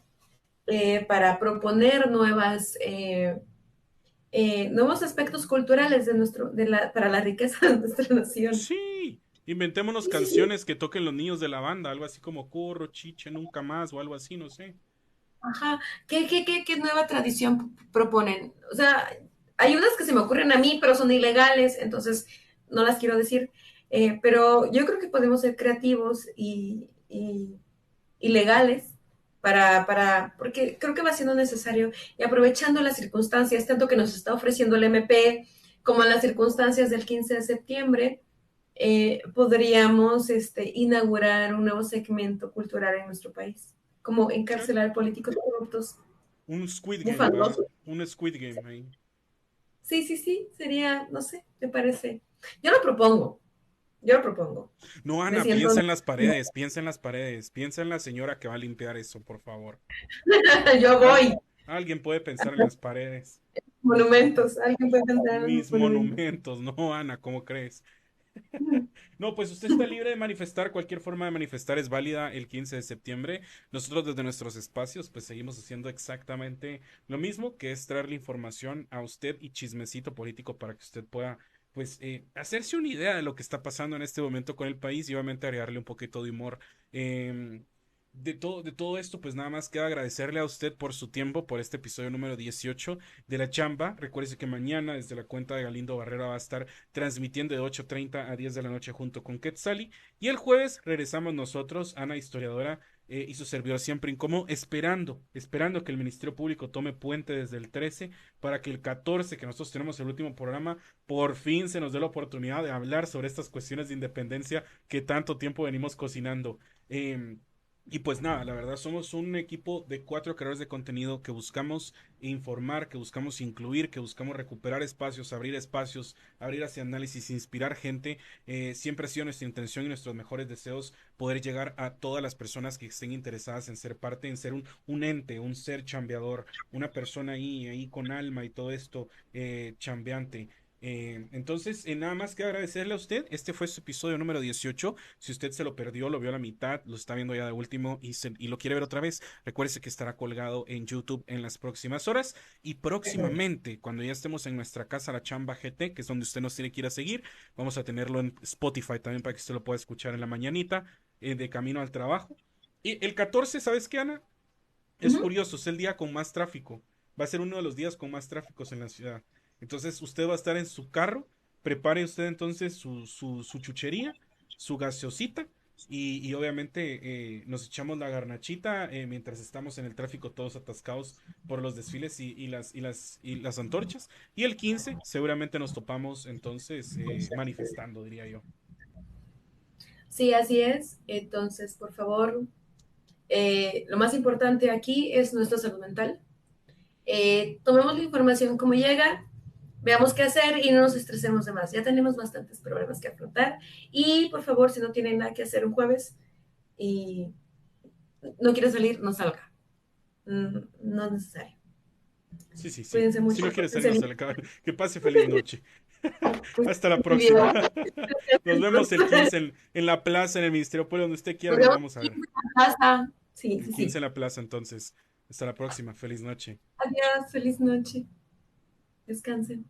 para proponer nuevos aspectos culturales para la riqueza de nuestra nación. Sí, inventémonos Sí, sí, sí. canciones que toquen los niños de la banda, algo así como Corro, Chiche, Nunca Más o algo así, no sé. Ajá. ¿Qué nueva tradición proponen? O sea, hay unas que se me ocurren a mí, pero son ilegales, entonces no las quiero decir. Pero yo creo que podemos ser creativos y legales porque creo que va siendo necesario y aprovechando las circunstancias, tanto que nos está ofreciendo el MP como las circunstancias del 15 de septiembre, podríamos inaugurar un nuevo segmento cultural en nuestro país, como Claro. encarcelar políticos corruptos, Un Squid Game, va. bufandosos. Un Squid Game ahí. Sí, sí, sí, sería, no sé, me parece. Yo lo propongo, yo lo propongo. No, Me Ana, siento... piensa en las paredes, piensa en las paredes, piensa en la señora que va a limpiar eso, por favor. Yo Al- voy. Alguien puede pensar en las paredes. Monumentos, alguien puede entrar en los Mis monumentos. monumentos, no, Ana, ¿cómo crees? No, pues usted está libre de manifestar, cualquier forma de manifestar es válida el 15 de septiembre. Nosotros desde nuestros espacios pues seguimos haciendo exactamente lo mismo, que es traerle información a usted y chismecito político para que usted pueda pues hacerse una idea de lo que está pasando en este momento con el país y obviamente agregarle un poquito de humor. Em, de todo esto, pues nada más queda agradecerle a usted por su tiempo, por este episodio número 18 de La Chamba. Recuerde que mañana desde la cuenta de Galindo Barrera va a estar transmitiendo de 8:30 a 10 de la noche junto con Quetzali. Y el jueves regresamos nosotros, Ana Historiadora, y su servidor siempre incómodo, esperando que el Ministerio Público tome puente desde el 13 para que el 14, que nosotros tenemos el último programa, por fin se nos dé la oportunidad de hablar sobre estas cuestiones de independencia que tanto tiempo venimos cocinando. Y pues nada, la verdad somos un equipo de 4 creadores de contenido que buscamos informar, que buscamos incluir, que buscamos recuperar espacios, abrir hacia análisis, inspirar gente. Siempre ha sido nuestra intención y nuestros mejores deseos poder llegar a todas las personas que estén interesadas en ser parte, en ser un ente, un ser chambeador, una persona ahí con alma y todo esto chambeante. Entonces, nada más que agradecerle a usted. Este fue su episodio número 18. Si usted se lo perdió, lo vio a la mitad, lo está viendo ya de último y lo quiere ver otra vez, recuerde que estará colgado en YouTube en las próximas horas. Y próximamente, cuando ya estemos en nuestra casa, la Chamba GT, que es donde usted nos tiene que ir a seguir, vamos a tenerlo en Spotify también para que usted lo pueda escuchar en la mañanita, de camino al trabajo. Y el 14, ¿sabes qué, Ana? Es Ujú. curioso, es el día con más tráfico. Va a ser uno de los días con más tráficos en la ciudad. Entonces usted va a estar en su carro, prepare usted entonces su chuchería, su gaseosita y obviamente nos echamos la garnachita mientras estamos en el tráfico todos atascados por los desfiles y las antorchas. Y el 15 seguramente nos topamos entonces manifestando, diría yo. Sí, así es. Entonces, por favor, lo más importante aquí es nuestra salud mental. Tomemos la información como llega, veamos qué hacer y no nos estresemos de más. Ya tenemos bastantes problemas que afrontar. Y por favor, si no tienen nada que hacer un jueves y no quiere salir, no salga. No es necesario. Sí, sí, sí. Cuídense Si mucho, no quiere salir, cuídense no se bien. le acaba. Que pase feliz noche. Pues, Hasta la muy bien. próxima. Nos vemos el 15 en la plaza, en el Ministerio Público, donde usted quiera, Nos nos vemos vamos a aquí ver. en la casa. Sí, El sí, 15 sí. en la plaza, entonces. Hasta la próxima. Feliz noche. Adiós, feliz noche. Descansen.